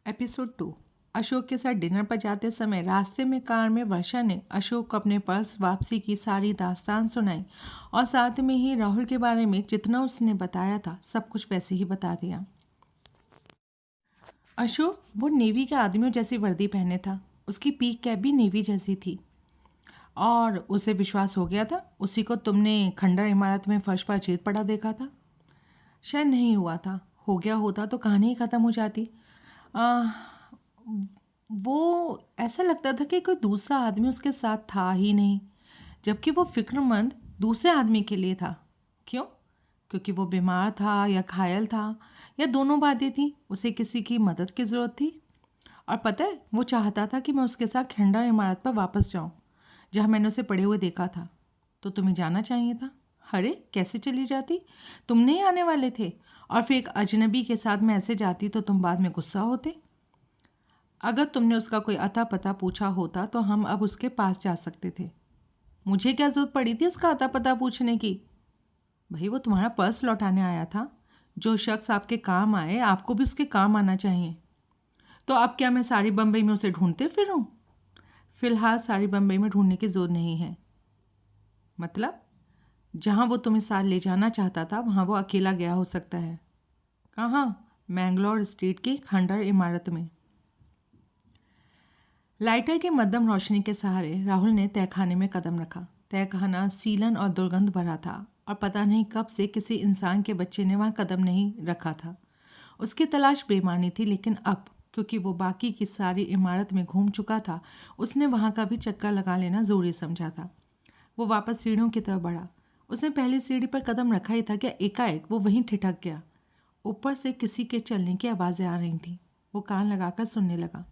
Episode 2। Ashok के साथ dinner पर जाते समय रास्ते में कार में वर्षा ने अशोक को अपने पर्स वापसी की सारी दास्तान सुनाई और साथ में ही राहुल के बारे में जितना उसने बताया था सब कुछ वैसे ही बता दिया। अशोक वो नेवी के आदमियों जैसी वर्दी पहने था, उसकी पीक कैप भी नेवी जैसी थी और उसे विश्वास हो गया था उसी को तुमने खंडर इमारत में फर्श पर छेद पड़ा देखा था। शायद नहीं हुआ था, हो गया होता तो कहानी ही ख़त्म हो जाती। आ, वो ऐसा लगता था कि कोई दूसरा आदमी उसके साथ था ही नहीं, जबकि वो फिक्रमंद दूसरे आदमी के लिए था। क्यों? क्योंकि वो बीमार था या घायल था या दोनों बातें थी। उसे किसी की मदद की ज़रूरत थी और पता है वो चाहता था कि मैं उसके साथ खंडर इमारत पर वापस जाऊं जहां मैंने उसे पड़े हुए देखा था। तो तुम्हें जाना चाहिए था। अरे कैसे चली जाती, तुम नहीं आने वाले थे और फिर एक अजनबी के साथ मैं ऐसे जाती तो तुम बाद में गुस्सा होते। अगर तुमने उसका कोई अता पता पूछा होता तो हम अब उसके पास जा सकते थे। मुझे क्या जरूरत पड़ी थी उसका अता पता पूछने की? भाई वो तुम्हारा पर्स लौटाने आया था। जो शख्स आपके काम आए आपको भी उसके काम आना चाहिए। तो अब क्या मैं सारी बम्बई में उसे ढूंढते फिरूं? फिलहाल सारी बम्बई में ढूंढने की जरूरत नहीं है। मतलब जहाँ वो तुम्हें साथ ले जाना चाहता था वहाँ वो अकेला गया हो सकता है। कहाँ? मैंगलोर स्ट्रीट की खंडर इमारत में। लाइटर की मध्यम रोशनी के सहारे राहुल ने तहखाने में कदम रखा। तहखाना सीलन और दुर्गंध भरा था और पता नहीं कब से किसी इंसान के बच्चे ने वहाँ कदम नहीं रखा था। उसकी तलाश बेमानी थी, लेकिन अब क्योंकि वो बाकी की सारी इमारत में घूम चुका था उसने वहाँ का भी चक्कर लगा लेना ज़रूरी समझा था। वो वापस सीढ़ियों की तरफ बढ़ा। उसने पहली सीढ़ी पर कदम रखा ही था कि एकाएक वो वहीं ठिठक गया। ऊपर से किसी के चलने की आवाज़ें आ रही थीं। वो कान लगाकर सुनने लगा।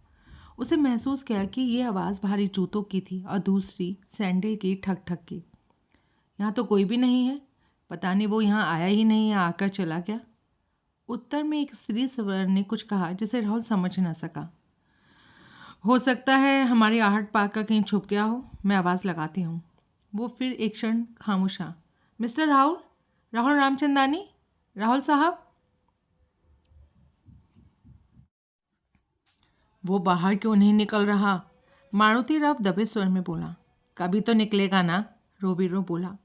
उसे महसूस किया कि ये आवाज़ भारी जूतों की थी और दूसरी सैंडल की ठक ठक की। यहाँ तो कोई भी नहीं है। पता नहीं वो यहाँ आया ही नहीं या आकर चला गया। उत्तर में एक स्त्री स्वर ने कुछ कहा जिसे राहुल समझ न सका। हो सकता है हमारी आहट पाकर कहीं छुप गया हो, मैं आवाज़ लगाती हूँ। वो फिर एक क्षण खामोश रहा। मिस्टर राहुल, राहुल रामचंदानी, राहुल साहब। वो बाहर क्यों नहीं निकल रहा? मारुति राव दबे स्वर में बोला। कभी तो निकलेगा ना, रोबीरो बोला।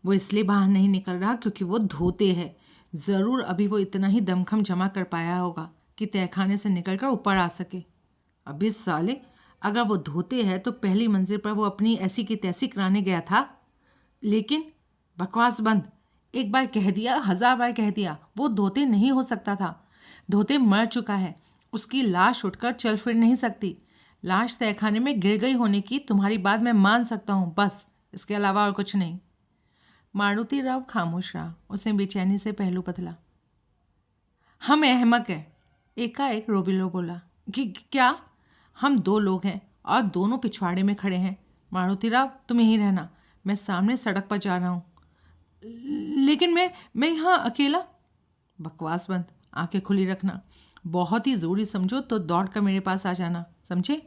वो इसलिए बाहर नहीं निकल रहा क्योंकि वो धोते है। ज़रूर अभी वो इतना ही दमखम जमा कर पाया होगा कि तहखाने से निकलकर ऊपर आ सके। अभी साले, अगर वो धोते हैं तो पहली मंजिल पर वो अपनी ऐसी की तैसी कराने गया था। लेकिन बकवास बंद। एक बार कह दिया, 1000 बार कह दिया, वो धोते नहीं हो सकता था। धोते मर चुका है, उसकी लाश उठकर चल फिर नहीं सकती। लाश तहखाने में गिर गई होने की तुम्हारी बात मैं मान सकता हूँ, बस इसके अलावा और कुछ नहीं। मारुति राव खामोश रहा। उसने बेचैनी से पहलू बदला। हम अहमक हैं, एकाएक रोबिलो बोला। क्या? हम 2 लोग हैं और दोनों पिछवाड़े में खड़े हैं। मारुति राव तुम यहीं रहना, मैं सामने सड़क पर जा रहा हूँ। लेकिन मैं यहाँ अकेला। बकवास बंद, आंखें खुली रखना। बहुत ही ज़रूरी समझो तो दौड़ कर मेरे पास आ जाना, समझे?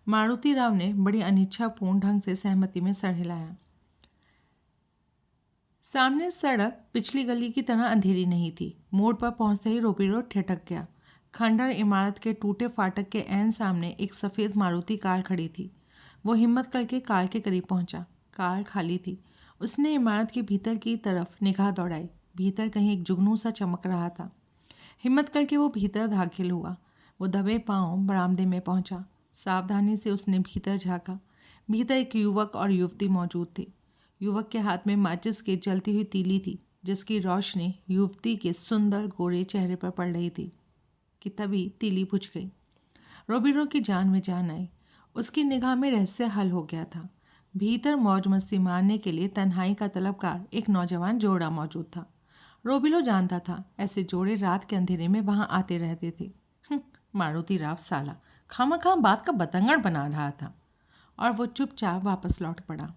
मारुति राव ने बड़ी अनिच्छापूर्ण ढंग से सहमति में सर हिलाया। सामने सड़क पिछली गली की तरह अंधेरी नहीं थी। मोड़ पर पहुंचते ही रोबीरो ठिठक गया। खंडर इमारत के टूटे फाटक के ऐन सामने एक सफ़ेद मारुति कार खड़ी थी। वो हिम्मत करके कार के करीब पहुंचा। कार खाली थी। उसने इमारत के भीतर की तरफ निगाह दौड़ाई। भीतर कहीं एक जुगनू सा चमक रहा था। हिम्मत करके वो भीतर दाखिल हुआ। वो दबे पांव बरामदे में पहुंचा। सावधानी से उसने भीतर झांका। भीतर एक युवक और युवती मौजूद थे। युवक के हाथ में माचिस की जलती हुई तीली थी, जिसकी रोशनी युवती के सुंदर गोरे चेहरे पर पड़ रही थी कि तभी तीली बुझ गई। रोबिरो की जान में जान आई। उसकी निगाह में रहस्य हल हो गया था। भीतर मौज मस्ती मारने के लिए तन्हाई का तलबगार एक नौजवान जोड़ा मौजूद था। रोबिलो जानता था ऐसे जोड़े रात के अंधेरे में वहां आते रहते थे। मारुति राव साला खामखा बात का बतंगड़ बना रहा था और वो चुपचाप वापस लौट पड़ा।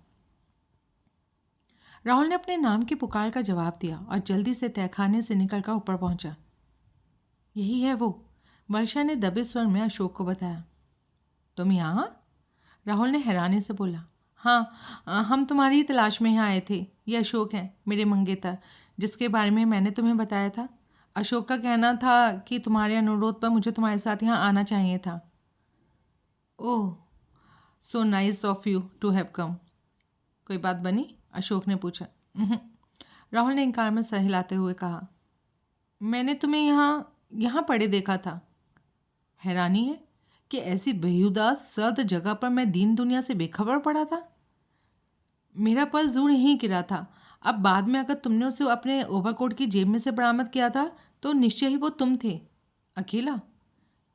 राहुल ने अपने नाम की पुकार का जवाब दिया और जल्दी से तहखाने से निकलकर ऊपर पहुंचा। यही है वो, वर्षा ने दबे स्वर में अशोक को बताया। तुम यहाँ? राहुल ने हैरानी से बोला। हाँ, हम तुम्हारी ही तलाश में यहाँ आए थे। ये अशोक हैं, मेरे मंगेतर, जिसके बारे में मैंने तुम्हें बताया था। अशोक का कहना था कि तुम्हारे अनुरोध पर मुझे तुम्हारे साथ यहाँ आना चाहिए था। Oh, so nice of you to have come. कोई बात बनी? अशोक ने पूछा। राहुल ने इनकार में सर हिलाते हुए कहा, मैंने तुम्हें यहाँ पड़े देखा था। हैरानी है कि ऐसी बेहुदा सर्द जगह पर मैं दीन दुनिया से बेखबर पड़ा था। मेरा पर्स जरूर यहीं गिरा था। अब बाद में अगर तुमने उसे अपने ओवरकोट की जेब में से बरामद किया था तो निश्चय ही वो तुम थे। अकेला?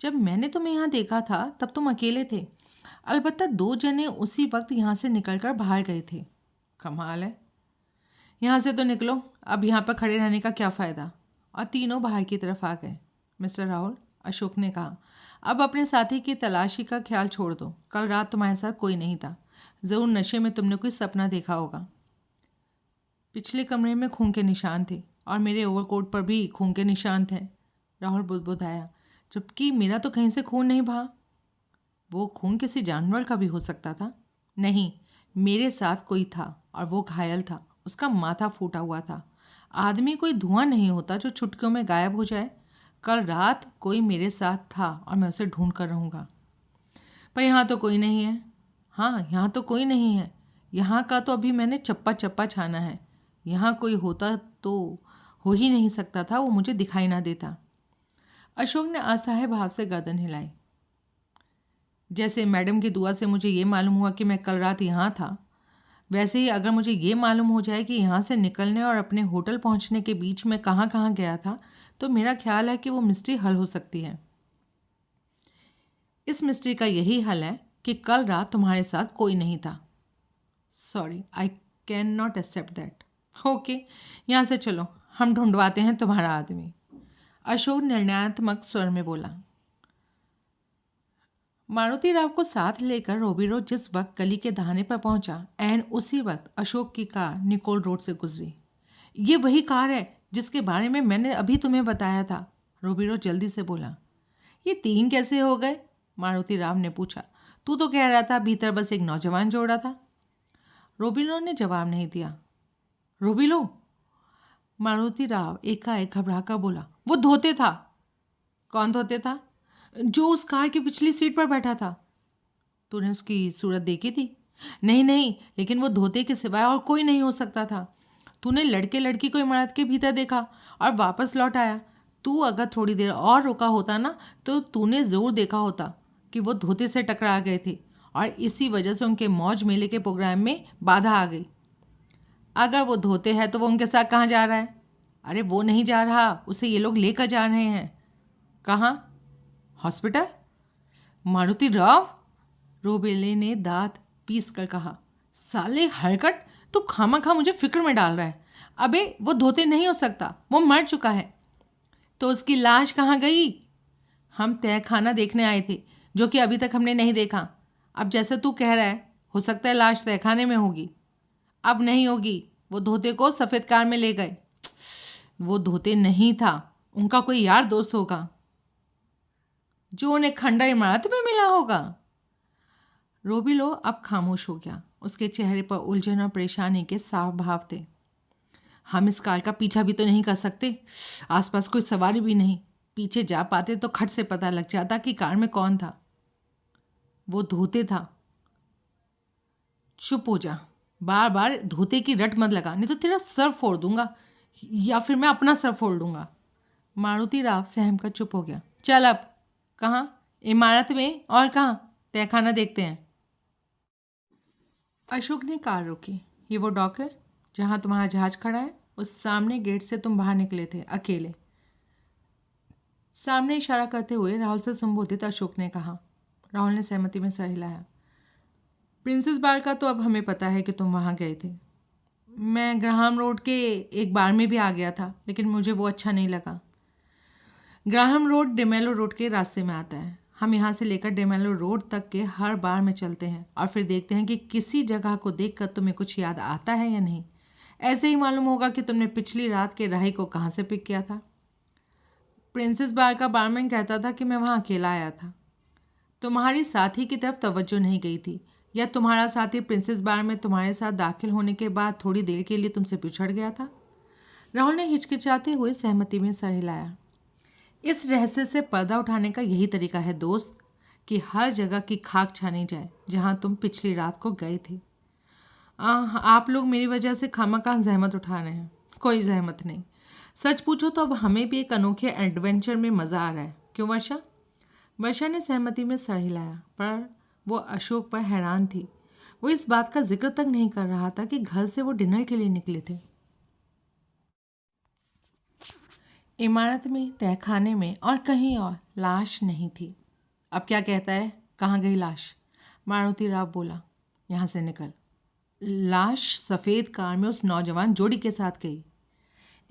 जब मैंने तुम्हें यहाँ देखा था तब तुम अकेले थे। अलबत्ता 2 जने उसी वक्त यहाँ से निकलकर बाहर गए थे। कमाल है। यहाँ से तो निकलो, अब यहाँ पर खड़े रहने का क्या फ़ायदा। और तीनों बाहर की तरफ आ गए। मिस्टर राहुल, अशोक ने कहा, अब अपने साथी की तलाशी का ख्याल छोड़ दो। कल रात तुम्हारे साथ कोई नहीं था। ज़रूर नशे में तुमने कोई सपना देखा होगा। पिछले कमरे में खून के निशान थे और मेरे ओवरकोट पर भी खून के निशान थे। राहुल बुदबुदाया, जबकि मेरा तो कहीं से खून नहीं बहा। वो खून किसी जानवर का भी हो सकता था। नहीं, मेरे साथ कोई था और वो घायल था। उसका माथा फूटा हुआ था। आदमी कोई धुआं नहीं होता जो चुटकियों में गायब हो जाए। कल रात कोई मेरे साथ था और मैं उसे ढूंढ कर रहूँगा। पर यहाँ तो कोई नहीं है। हाँ, यहाँ तो कोई नहीं है। यहाँ का तो अभी मैंने चप्पा चप्पा छाना है। यहाँ कोई होता तो हो ही नहीं सकता था, वो मुझे दिखाई ना देता। अशोक ने असहाय भाव से गर्दन हिलाई। जैसे मैडम की दुआ से मुझे ये मालूम हुआ कि मैं कल रात यहाँ था, वैसे ही अगर मुझे ये मालूम हो जाए कि यहाँ से निकलने और अपने होटल पहुँचने के बीच में कहाँ कहाँ गया था, तो मेरा ख्याल है कि वो मिस्ट्री हल हो सकती है। इस मिस्ट्री का यही हल है कि कल रात तुम्हारे साथ कोई नहीं था। Sorry, I can not accept that. Okay, यहाँ से चलो, हम ढूंढवाते हैं तुम्हारा आदमी। अशोक निर्णयात्मक स्वर में बोला। मारुति राव को साथ लेकर रोबीरो जिस वक्त गली के दहाने पर पहुंचा, ऐन उसी वक्त अशोक की कार निकोल रोड से गुजरी। ये वही कार है जिसके बारे में मैंने अभी तुम्हें बताया था, रोबीरो जल्दी से बोला। ये 3 कैसे हो गए? मारुति राव ने पूछा। तू तो कह रहा था भीतर बस एक नौजवान जोड़ा था। रोबिलो ने जवाब नहीं दिया। रोबिलो? मारुति राव एकाएक घबरा कर बोला। वो धोते था। कौन धोते था? जो उस कार की पिछली सीट पर बैठा था। तूने उसकी सूरत देखी थी? नहीं नहीं, लेकिन वो धोते के सिवाय और कोई नहीं हो सकता था। तूने लड़के लड़की को इमारत के भीतर देखा और वापस लौट आया। तू अगर थोड़ी देर और रुका होता ना तो तूने ज़रूर देखा होता कि वो धोते से टकरा गए थे और इसी वजह से उनके मौज मेले के प्रोग्राम में बाधा आ गई। अगर वो धोते हैं तो वो उनके साथ कहाँ जा रहा है? अरे वो नहीं जा रहा, उसे ये लोग लेकर जा रहे हैं। कहाँ? हॉस्पिटल? मारुति राव? रोबेले ने दांत पीस कर कहा। साले हरकट, तू खामखा मुझे फिक्र में डाल रहा है। अबे वो धोते नहीं हो सकता, वो मर चुका है। तो उसकी लाश कहाँ गई? हम तहखाना देखने आए थे, जो कि अभी तक हमने नहीं देखा। अब जैसे तू कह रहा है, हो सकता है लाश तहखाने में होगी। अब नहीं होगी, वो धोते को सफ़ेद कार में ले गए। वो धोते नहीं था, उनका कोई यार दोस्त होगा जो उन्हें खंडर इमारत में मिला होगा। रोबिलो अब खामोश हो गया। उसके चेहरे पर उलझन और परेशानी के साफ भाव थे। हम इस कार का पीछा भी तो नहीं कर सकते। आसपास कोई सवारी भी नहीं। पीछे जा पाते तो खट से पता लग जाता कि कार में कौन था। वो धोते था। चुप हो जा, बार बार धोते की रट मत लगा, नहीं तो तेरा सर फोड़ दूंगा या फिर मैं अपना सर फोड़ दूंगा। मारुति राव सहम कर चुप हो गया। चल अब। कहाँ? इमारत में? और कहाँ? तहखाना देखते हैं। अशोक ने कार रोकी। ये वो डॉक है जहाँ तुम्हारा जहाज खड़ा है। उस सामने गेट से तुम बाहर निकले थे अकेले। सामने इशारा करते हुए राहुल से संबोधित अशोक ने कहा। राहुल ने सहमति में सर हिलाया। प्रिंसेस बार का तो अब हमें पता है कि तुम वहाँ गए थे। मैं ग्राहम रोड के एक बार में भी आ गया था, लेकिन मुझे वो अच्छा नहीं लगा। ग्राहम रोड डेमेलो रोड के रास्ते में आता है। हम यहाँ से लेकर डेमेलो रोड तक के हर बार में चलते हैं और फिर देखते हैं कि किसी जगह को देखकर तुम्हें कुछ याद आता है या नहीं। ऐसे ही मालूम होगा कि तुमने पिछली रात के राही को कहाँ से पिक किया था। प्रिंसेस बार का बारमैन कहता था कि मैं वहाँ अकेला आया था। तुम्हारी साथी की तरफ तवज्जो नहीं गई थी, या तुम्हारा साथी प्रिंसेस बार में तुम्हारे साथ दाखिल होने के बाद थोड़ी देर के लिए तुमसे पिछड़ गया था। राहुल ने हिचकिचाते हुए सहमति में सर हिलाया। इस रहस्य से पर्दा उठाने का यही तरीका है दोस्त, कि हर जगह की खाक छानी जाए जहां तुम पिछली रात को गए थे। आप लोग मेरी वजह से खामखा जहमत उठा रहे हैं। कोई जहमत नहीं। सच पूछो तो अब हमें भी एक अनोखे एडवेंचर में मज़ा आ रहा है, क्यों वर्षा? वर्षा ने सहमति में सर हिलाया, पर वो अशोक पर हैरान थी। वो इस बात का जिक्र तक नहीं कर रहा था कि घर से वो डिनर के लिए निकले थे। इमारत में, तहखाने में और कहीं और लाश नहीं थी। अब क्या कहता है, कहाँ गई लाश? मारुति राव बोला, यहाँ से निकल। लाश सफ़ेद कार में उस नौजवान जोड़ी के साथ गई।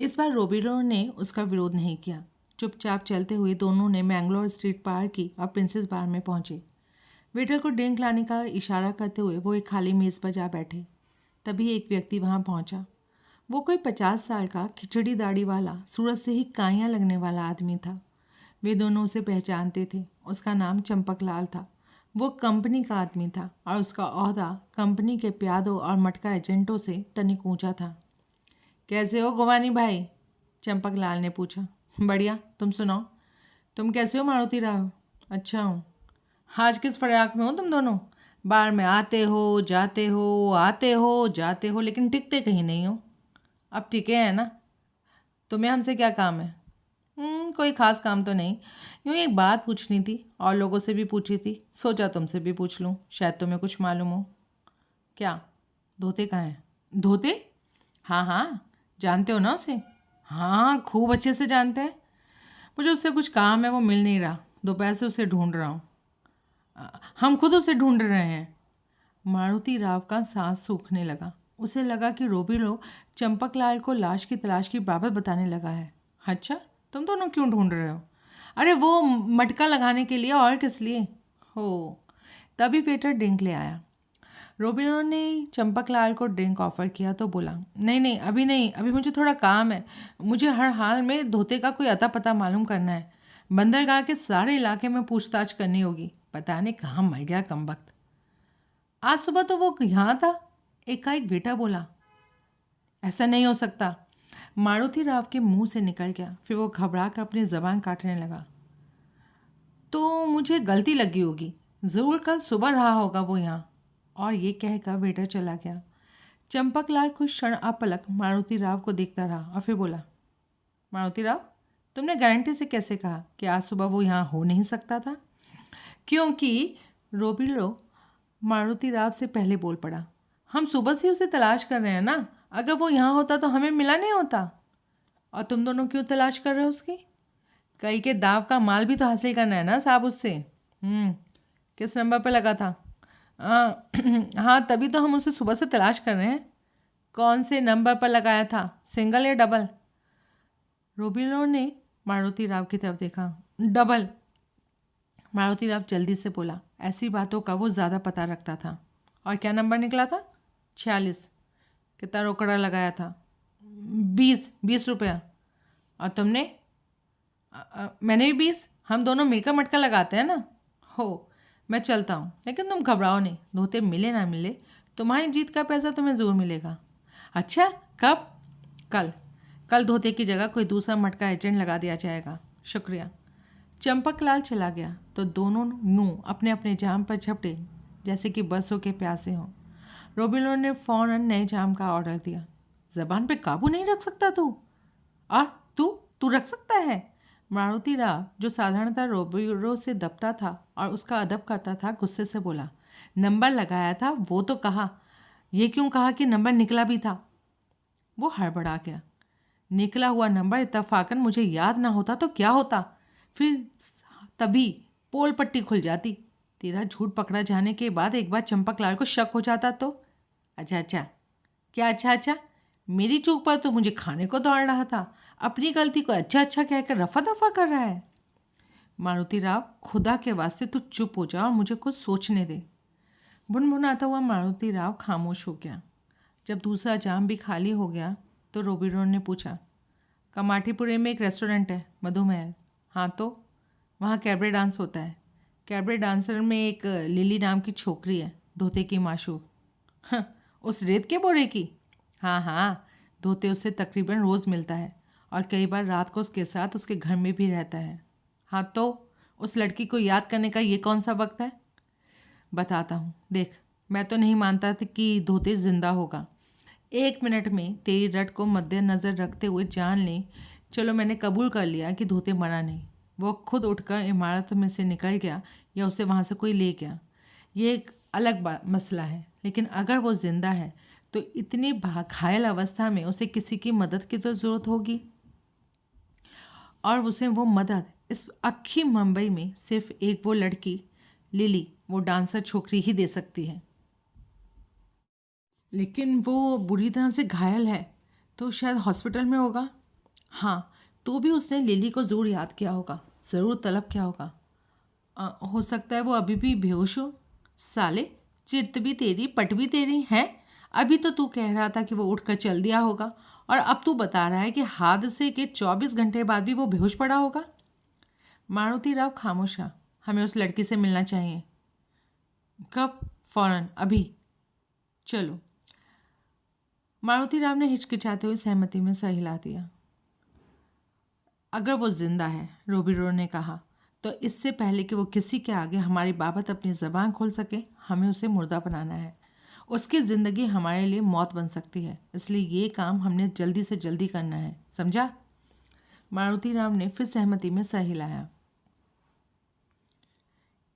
इस बार रोबिरो ने उसका विरोध नहीं किया। चुपचाप चलते हुए दोनों ने मैंगलोर स्ट्रीट पार की और प्रिंसेस बार में पहुंचे। वेटर को ड्रिंक लाने का इशारा करते हुए वो एक खाली मेज़ पर जा बैठे। तभी एक व्यक्ति वहां पहुंचा। वो कोई 50 साल का खिचड़ी दाढ़ी वाला, सूरज से ही काइयाँ लगने वाला आदमी था। वे दोनों उसे पहचानते थे। उसका नाम चंपकलाल था। वो कंपनी का आदमी था और उसका ओहदा कंपनी के प्यादों और मटका एजेंटों से तनिक ऊंचा था। कैसे हो गोवानी भाई? चंपकलाल ने पूछा। बढ़िया, तुम सुनाओ। तुम कैसे हो मारुति राव? अच्छा हूँ। आज किस फराक में हो तुम दोनों? बार में आते हो जाते हो लेकिन टिकते कहीं नहीं हो। अब टिके हैं ना? तुम्हें हमसे क्या काम है? कोई ख़ास काम तो नहीं, यूँ एक बात पूछनी थी। और लोगों से भी पूछी थी, सोचा तुमसे भी पूछ लूँ, शायद तुम्हें कुछ मालूम हो। क्या? धोते कहाँ हैं? धोते? हाँ हाँ, जानते हो ना उसे? हाँ, खूब अच्छे से जानते हैं। मुझे उससे कुछ काम है, वो मिल नहीं रहा। दोपहर से उसे ढूंढ रहा हूँ। हम खुद उसे ढूंढ रहे हैं। मारुति राव का सांस सूखने लगा। उसे लगा कि रोबिलो चंपकलाल को लाश की तलाश की बाबत बताने लगा है। अच्छा, तुम दोनों क्यों ढूंढ रहे हो? अरे वो मटका लगाने के लिए, और किस लिए? हो। तभी वेटर ड्रिंक ले आया। रोबिनो ने चंपकलाल को ड्रिंक ऑफर किया तो बोला, नहीं नहीं, अभी नहीं, अभी मुझे थोड़ा काम है। मुझे हर हाल में धोते का कोई अता पता मालूम करना है। बंदरगाह के सारे इलाके में पूछताछ करनी होगी। पता नहीं कहाँ मर गया कमबख्त। आज सुबह तो वो यहाँ था, एकाएक बेटा बोला। ऐसा नहीं हो सकता, मारुति राव के मुंह से निकल गया। फिर वो घबरा कर अपनी ज़बान काटने लगा। तो मुझे गलती लगी होगी, ज़रूर कल सुबह रहा होगा वो यहाँ। और ये कहकर वेटर चला गया। चंपकलाल कुछ क्षण अपलक मारुति राव को देखता रहा और फिर बोला, मारुति राव, तुमने गारंटी से कैसे कहा कि आज सुबह वो यहाँ हो नहीं सकता था? क्योंकि रोबिलो मारुति राव से पहले बोल पड़ा, हम सुबह से उसे तलाश कर रहे हैं ना। अगर वो यहाँ होता तो हमें मिला नहीं होता। और तुम दोनों क्यों तलाश कर रहे हो उसकी? कई के दाव का माल भी तो हासिल करना है ना साहब उससे। किस नंबर पे लगा था? हाँ, तभी तो हम उसे सुबह से तलाश कर रहे हैं। कौन से नंबर पर लगाया था, सिंगल या डबल? रोबिलो ने मारुति राव की तरफ देखा। डबल। मारुति राव जल्दी से बोला। ऐसी बातों का वो ज़्यादा पता रखता था। और क्या नंबर निकला था? 46। कितना रोकड़ा लगाया था? 20 रुपया। और तुमने? मैंने भी 20। हम दोनों मिलकर मटका लगाते हैं ना। हो, मैं चलता हूँ, लेकिन तुम घबराओ नहीं। धोते मिले ना मिले, तुम्हारी जीत का पैसा तुम्हें ज़रूर मिलेगा। अच्छा, कब? कल धोते की जगह कोई दूसरा मटका एजेंट लगा दिया जाएगा। शुक्रिया। चंपकलाल चला गया तो दोनों मुँह अपने अपने जाम पर झपटे जैसे कि बसों के प्यासे हों। रोबिलो ने फ़ौरन नए जाम का ऑर्डर दिया। ज़बान पे काबू नहीं रख सकता तू? और तू रख सकता है? मारुति राव, जो साधारणतः रोबिलो से दबता था और उसका अदब करता था, गुस्से से बोला। नंबर लगाया था वो तो कहा, ये क्यों कहा कि नंबर निकला भी था? वो हड़बड़ा गया। निकला हुआ नंबर इत्तफाकन मुझे याद ना होता तो क्या होता? फिर तभी पोल पट्टी खुल जाती। तेरा झूठ पकड़ा जाने के बाद एक बार चंपकलाल को शक हो जाता तो? अच्छा, क्या अच्छा? मेरी चूक पर तो मुझे खाने को दौड़ रहा था, अपनी गलती को अच्छा कहकर रफा दफा कर रहा है। मारुति राव, खुदा के वास्ते तू चुप हो जा और मुझे कुछ सोचने दे। भुनभुनाता हुआ मारुति राव खामोश हो गया। जब दूसरा जाम भी खाली हो गया तो रोबिरो ने पूछा, कमाटीपुरे में एक रेस्टोरेंट है, मधुमहल। हाँ तो? वहाँ कैबरे डांस होता है। कैबरे डांसर में एक लिली नाम की छोकरी है, धोते की माशूक। उस रेत के बोरे की? हाँ, धोते उससे तकरीबन रोज़ मिलता है और कई बार रात को उसके साथ उसके घर में भी रहता है। हाँ तो उस लड़की को याद करने का ये कौन सा वक्त है? बताता हूँ, देख, मैं तो नहीं मानता था कि धोते जिंदा होगा। 1 मिनट में तेरी रट को मद्देनज़र रखते हुए जान ले, चलो मैंने कबूल कर लिया कि धोते मरा नहीं। वो खुद उठकर इमारत में से निकल गया या उसे वहाँ से कोई ले गया, ये एक अलग मसला है। लेकिन अगर वो ज़िंदा है तो इतनी घायल अवस्था में उसे किसी की मदद की तो ज़रूरत होगी, और उसे वो मदद इस अक्खी मुंबई में सिर्फ एक वो लड़की लिली, वो डांसर छोकरी ही दे सकती है। लेकिन वो बुरी तरह से घायल है तो शायद हॉस्पिटल में होगा। हाँ, तो भी उसने लिली को ज़रूर याद किया होगा, ज़रूर तलब किया होगा। हो सकता है वो अभी भी बेहोश हो। साले, चित भी तेरी पट भी तेरी है। अभी तो तू कह रहा था कि वो उठकर चल दिया होगा, और अब तू बता रहा है कि हादसे के 24 घंटे बाद भी वो बेहोश पड़ा होगा। मारुति राव खामोश रहा। हमें उस लड़की से मिलना चाहिए। कब? फौरन, अभी। चलो। मारुति राव ने हिचकिचाते हुए सहमति में सर हिला दिया। अगर वो जिंदा है, रोबिरो ने कहा, तो इससे पहले कि वो किसी के आगे हमारी बाबत अपनी ज़बान खोल सके, हमें उसे मुर्दा बनाना है। उसकी ज़िंदगी हमारे लिए मौत बन सकती है, इसलिए ये काम हमने जल्दी से जल्दी करना है, समझा? मारुति राव ने फिर सहमति में सर हिलाया।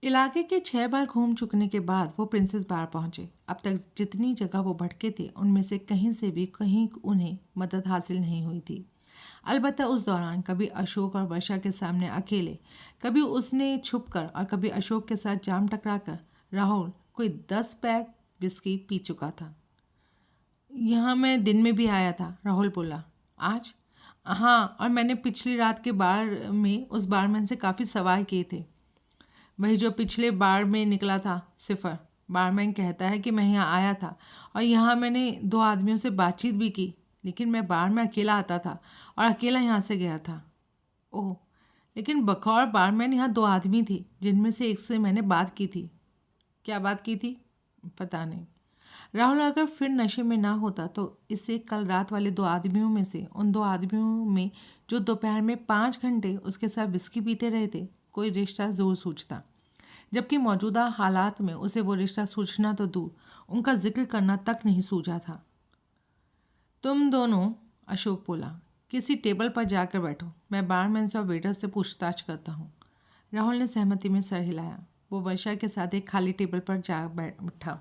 इलाके के 6 बार घूम चुकने के बाद वो प्रिंसेस बार पहुंचे। अब तक जितनी जगह वो भटके थे उनमें से कहीं से भी कहीं उन्हें मदद हासिल नहीं हुई थी। अलबत्ता उस दौरान कभी अशोक और वर्षा के सामने अकेले, कभी उसने छुपकर और कभी अशोक के साथ जाम टकराकर राहुल कोई 10 पैक विस्की पी चुका था। यहाँ मैं दिन में भी आया था, राहुल बोला। आज? हाँ, और मैंने पिछली रात के बार में उस बारमैन से काफ़ी सवाल किए थे, वही जो पिछले बार में निकला था, सिफर। बारमैन कहता है कि मैं यहाँ आया था और यहाँ मैंने 2 आदमियों से बातचीत भी की, लेकिन मैं बार में अकेला आता था और अकेला यहाँ से गया था। ओह, लेकिन बखौर बारमैन यहाँ 2 आदमी थे जिनमें से एक से मैंने बात की थी। क्या बात की थी? पता नहीं। राहुल अगर फिर नशे में ना होता तो इसे कल रात वाले 2 आदमियों में से उन 2 आदमियों में जो दोपहर में 5 घंटे उसके साथ विस्की पीते रहे थे कोई रिश्ता ज़रूर सूझता, जबकि मौजूदा हालात में उसे वो रिश्ता सूझना तो दूर, उनका जिक्र करना तक नहीं सूझा था। तुम दोनों, अशोक बोला, किसी टेबल पर जाकर बैठो, मैं बारमैन से और वेटर से पूछताछ करता हूँ। राहुल ने सहमति में सर हिलाया। वो वर्षा के साथ एक खाली टेबल पर जा बैठा।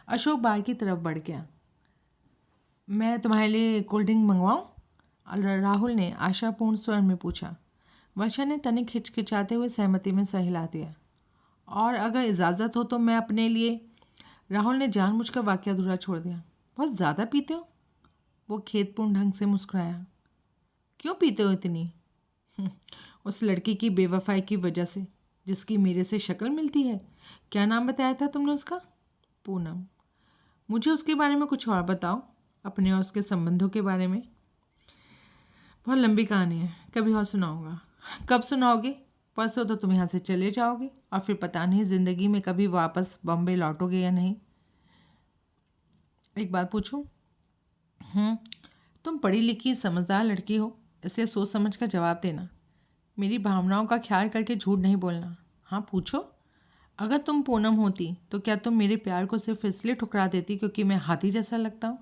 अशोक बार की तरफ बढ़ गया। मैं तुम्हारे लिए कोल्ड ड्रिंक मंगवाऊँ? राहुल ने आशापूर्ण स्वर में पूछा। वर्षा ने तनिक हिचकिचाते हुए सहमति में सर हिला दिया। और अगर इजाज़त हो तो मैं अपने लिए। राहुल ने जानबूझकर वाक्य अधूरा छोड़ दिया। बहुत ज़्यादा पीते हो? वो खेदपूर्ण ढंग से मुस्कुराया। क्यों पीते हो इतनी? उस लड़की की बेवफाई की वजह से, जिसकी मेरे से शक्ल मिलती है। क्या नाम बताया था तुमने उसका? पूनम। मुझे उसके बारे में कुछ और बताओ, अपने और उसके संबंधों के बारे में। बहुत लंबी कहानी है, कभी और सुनाऊंगा। कब सुनाओगे? परसों तो तुम यहाँ से चले जाओगे और फिर पता नहीं ज़िंदगी में कभी वापस बॉम्बे लौटोगे या नहीं। एक बात पूछूं? तुम पढ़ी लिखी समझदार लड़की हो, इसलिए सोच समझ कर जवाब देना। मेरी भावनाओं का ख्याल करके झूठ नहीं बोलना। हाँ, पूछो। अगर तुम पूनम होती तो क्या तुम मेरे प्यार को सिर्फ इसलिए ठुकरा देती क्योंकि मैं हाथी जैसा लगता हूँ?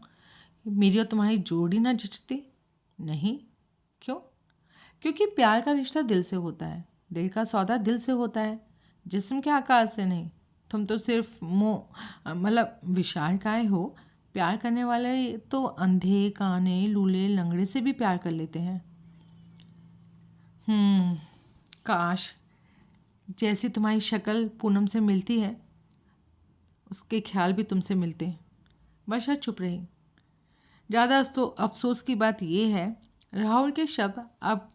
मेरी और तुम्हारी जोड़ी ना जचती? नहीं। क्यों? क्योंकि प्यार का रिश्ता दिल से होता है, दिल का सौदा दिल से होता है, जिस्म के आकार से नहीं। तुम तो सिर्फ विशालकाय हो। प्यार करने वाले तो अंधे, काने, लूले, लंगड़े से भी प्यार कर लेते हैं। काश जैसी तुम्हारी शक्ल पूनम से मिलती है, उसके ख्याल भी तुमसे मिलते हैं। वर्षा चुप रही। ज़्यादा तो अफसोस की बात यह है, राहुल के शब्द अब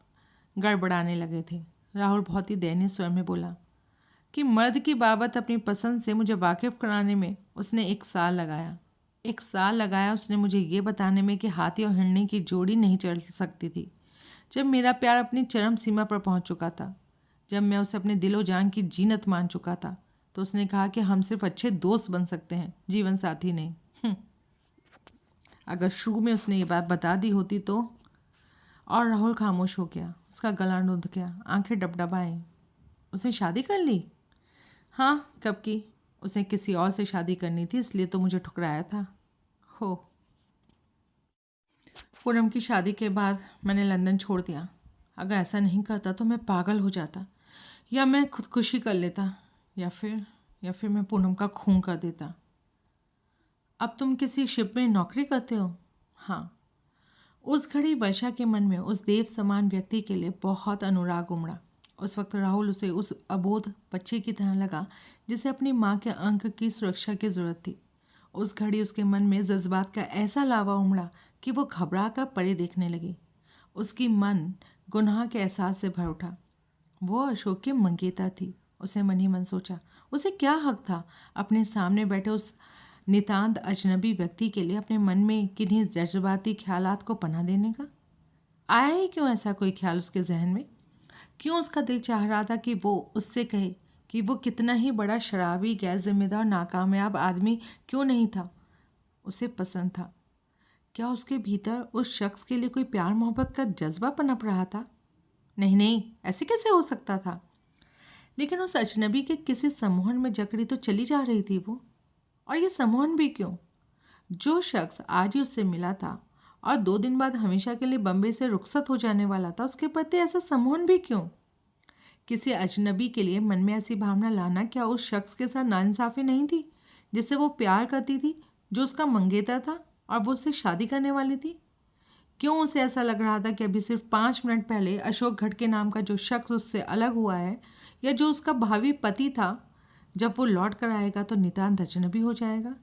गड़बड़ाने लगे थे। राहुल बहुत ही दयनीय स्वर में बोला कि मर्द की बाबत अपनी पसंद से मुझे वाकिफ़ कराने में उसने 1 साल लगाया। 1 साल लगाया उसने मुझे ये बताने में कि हाथी और हिरनी की जोड़ी नहीं चल सकती थी। जब मेरा प्यार अपनी चरम सीमा पर पहुंच चुका था, जब मैं उसे अपने दिलो जान की जीनत मान चुका था, तो उसने कहा कि हम सिर्फ अच्छे दोस्त बन सकते हैं, जीवन साथी नहीं। अगर शुरू में उसने ये बात बता दी होती तो। और राहुल खामोश हो गया, उसका गला रुंध गया, आंखें डबडबाई। उसने शादी कर ली? हाँ, कब की। उसे किसी और से शादी करनी थी, इसलिए तो मुझे ठुकराया था। हो। पूनम की शादी के बाद मैंने लंदन छोड़ दिया। अगर ऐसा नहीं करता तो मैं पागल हो जाता, या मैं खुदकुशी कर लेता, या फिर मैं पूनम का खून कर देता। अब तुम किसी शिप में नौकरी करते हो? हाँ। उस घड़ी वर्षा के मन में उस देव समान व्यक्ति के लिए बहुत अनुराग उमड़ा। उस वक्त राहुल उसे उस अबोध बच्चे की तरह लगा जिसे अपनी माँ के अंक की सुरक्षा की जरूरत थी। उस घड़ी उसके मन में जज्बात का ऐसा लावा उमड़ा कि वो घबरा कर परे देखने लगी। उसकी मन गुनाह के एहसास से भर उठा। वो अशोक की मंगेता थी। उसे मन ही मन सोचा, उसे क्या हक था अपने सामने बैठे उस नितांत अजनबी व्यक्ति के लिए अपने मन में किन्हीं जज्बाती ख्यालात को पनाह देने का। आया ही क्यों ऐसा कोई ख्याल उसके जहन में? क्यों उसका दिल चाह रहा था कि वो उससे कहे कि वो कितना ही बड़ा शराबी, गैर जिम्मेदार, नाकामयाब आदमी क्यों नहीं था, उसे पसंद था। क्या उसके भीतर उस शख्स के लिए कोई प्यार मोहब्बत का जज्बा पनप रहा था? नहीं नहीं, ऐसे कैसे हो सकता था? लेकिन उस अजनबी के किसी सम्मोहन में जकड़ी तो चली जा रही थी वो। और ये सम्मोहन भी क्यों? जो शख्स आज ही उससे मिला था और 2 दिन बाद हमेशा के लिए बम्बई से रुखसत हो जाने वाला था, उसके प्रति ऐसा सम्मोहन भी क्यों? किसी अजनबी के लिए मन में ऐसी भावना लाना क्या उस शख्स के साथ नाइंसाफ़ी नहीं थी जिससे वो प्यार करती थी, जो उसका मंगेतर था और वो उससे शादी करने वाली थी? क्यों उसे ऐसा लग रहा था कि अभी सिर्फ 5 मिनट पहले अशोक घटके नाम का जो शख्स उससे अलग हुआ है, या जो उसका भावी पति था, जब वो लौट कर आएगा तो नितांत अजनबी हो जाएगा?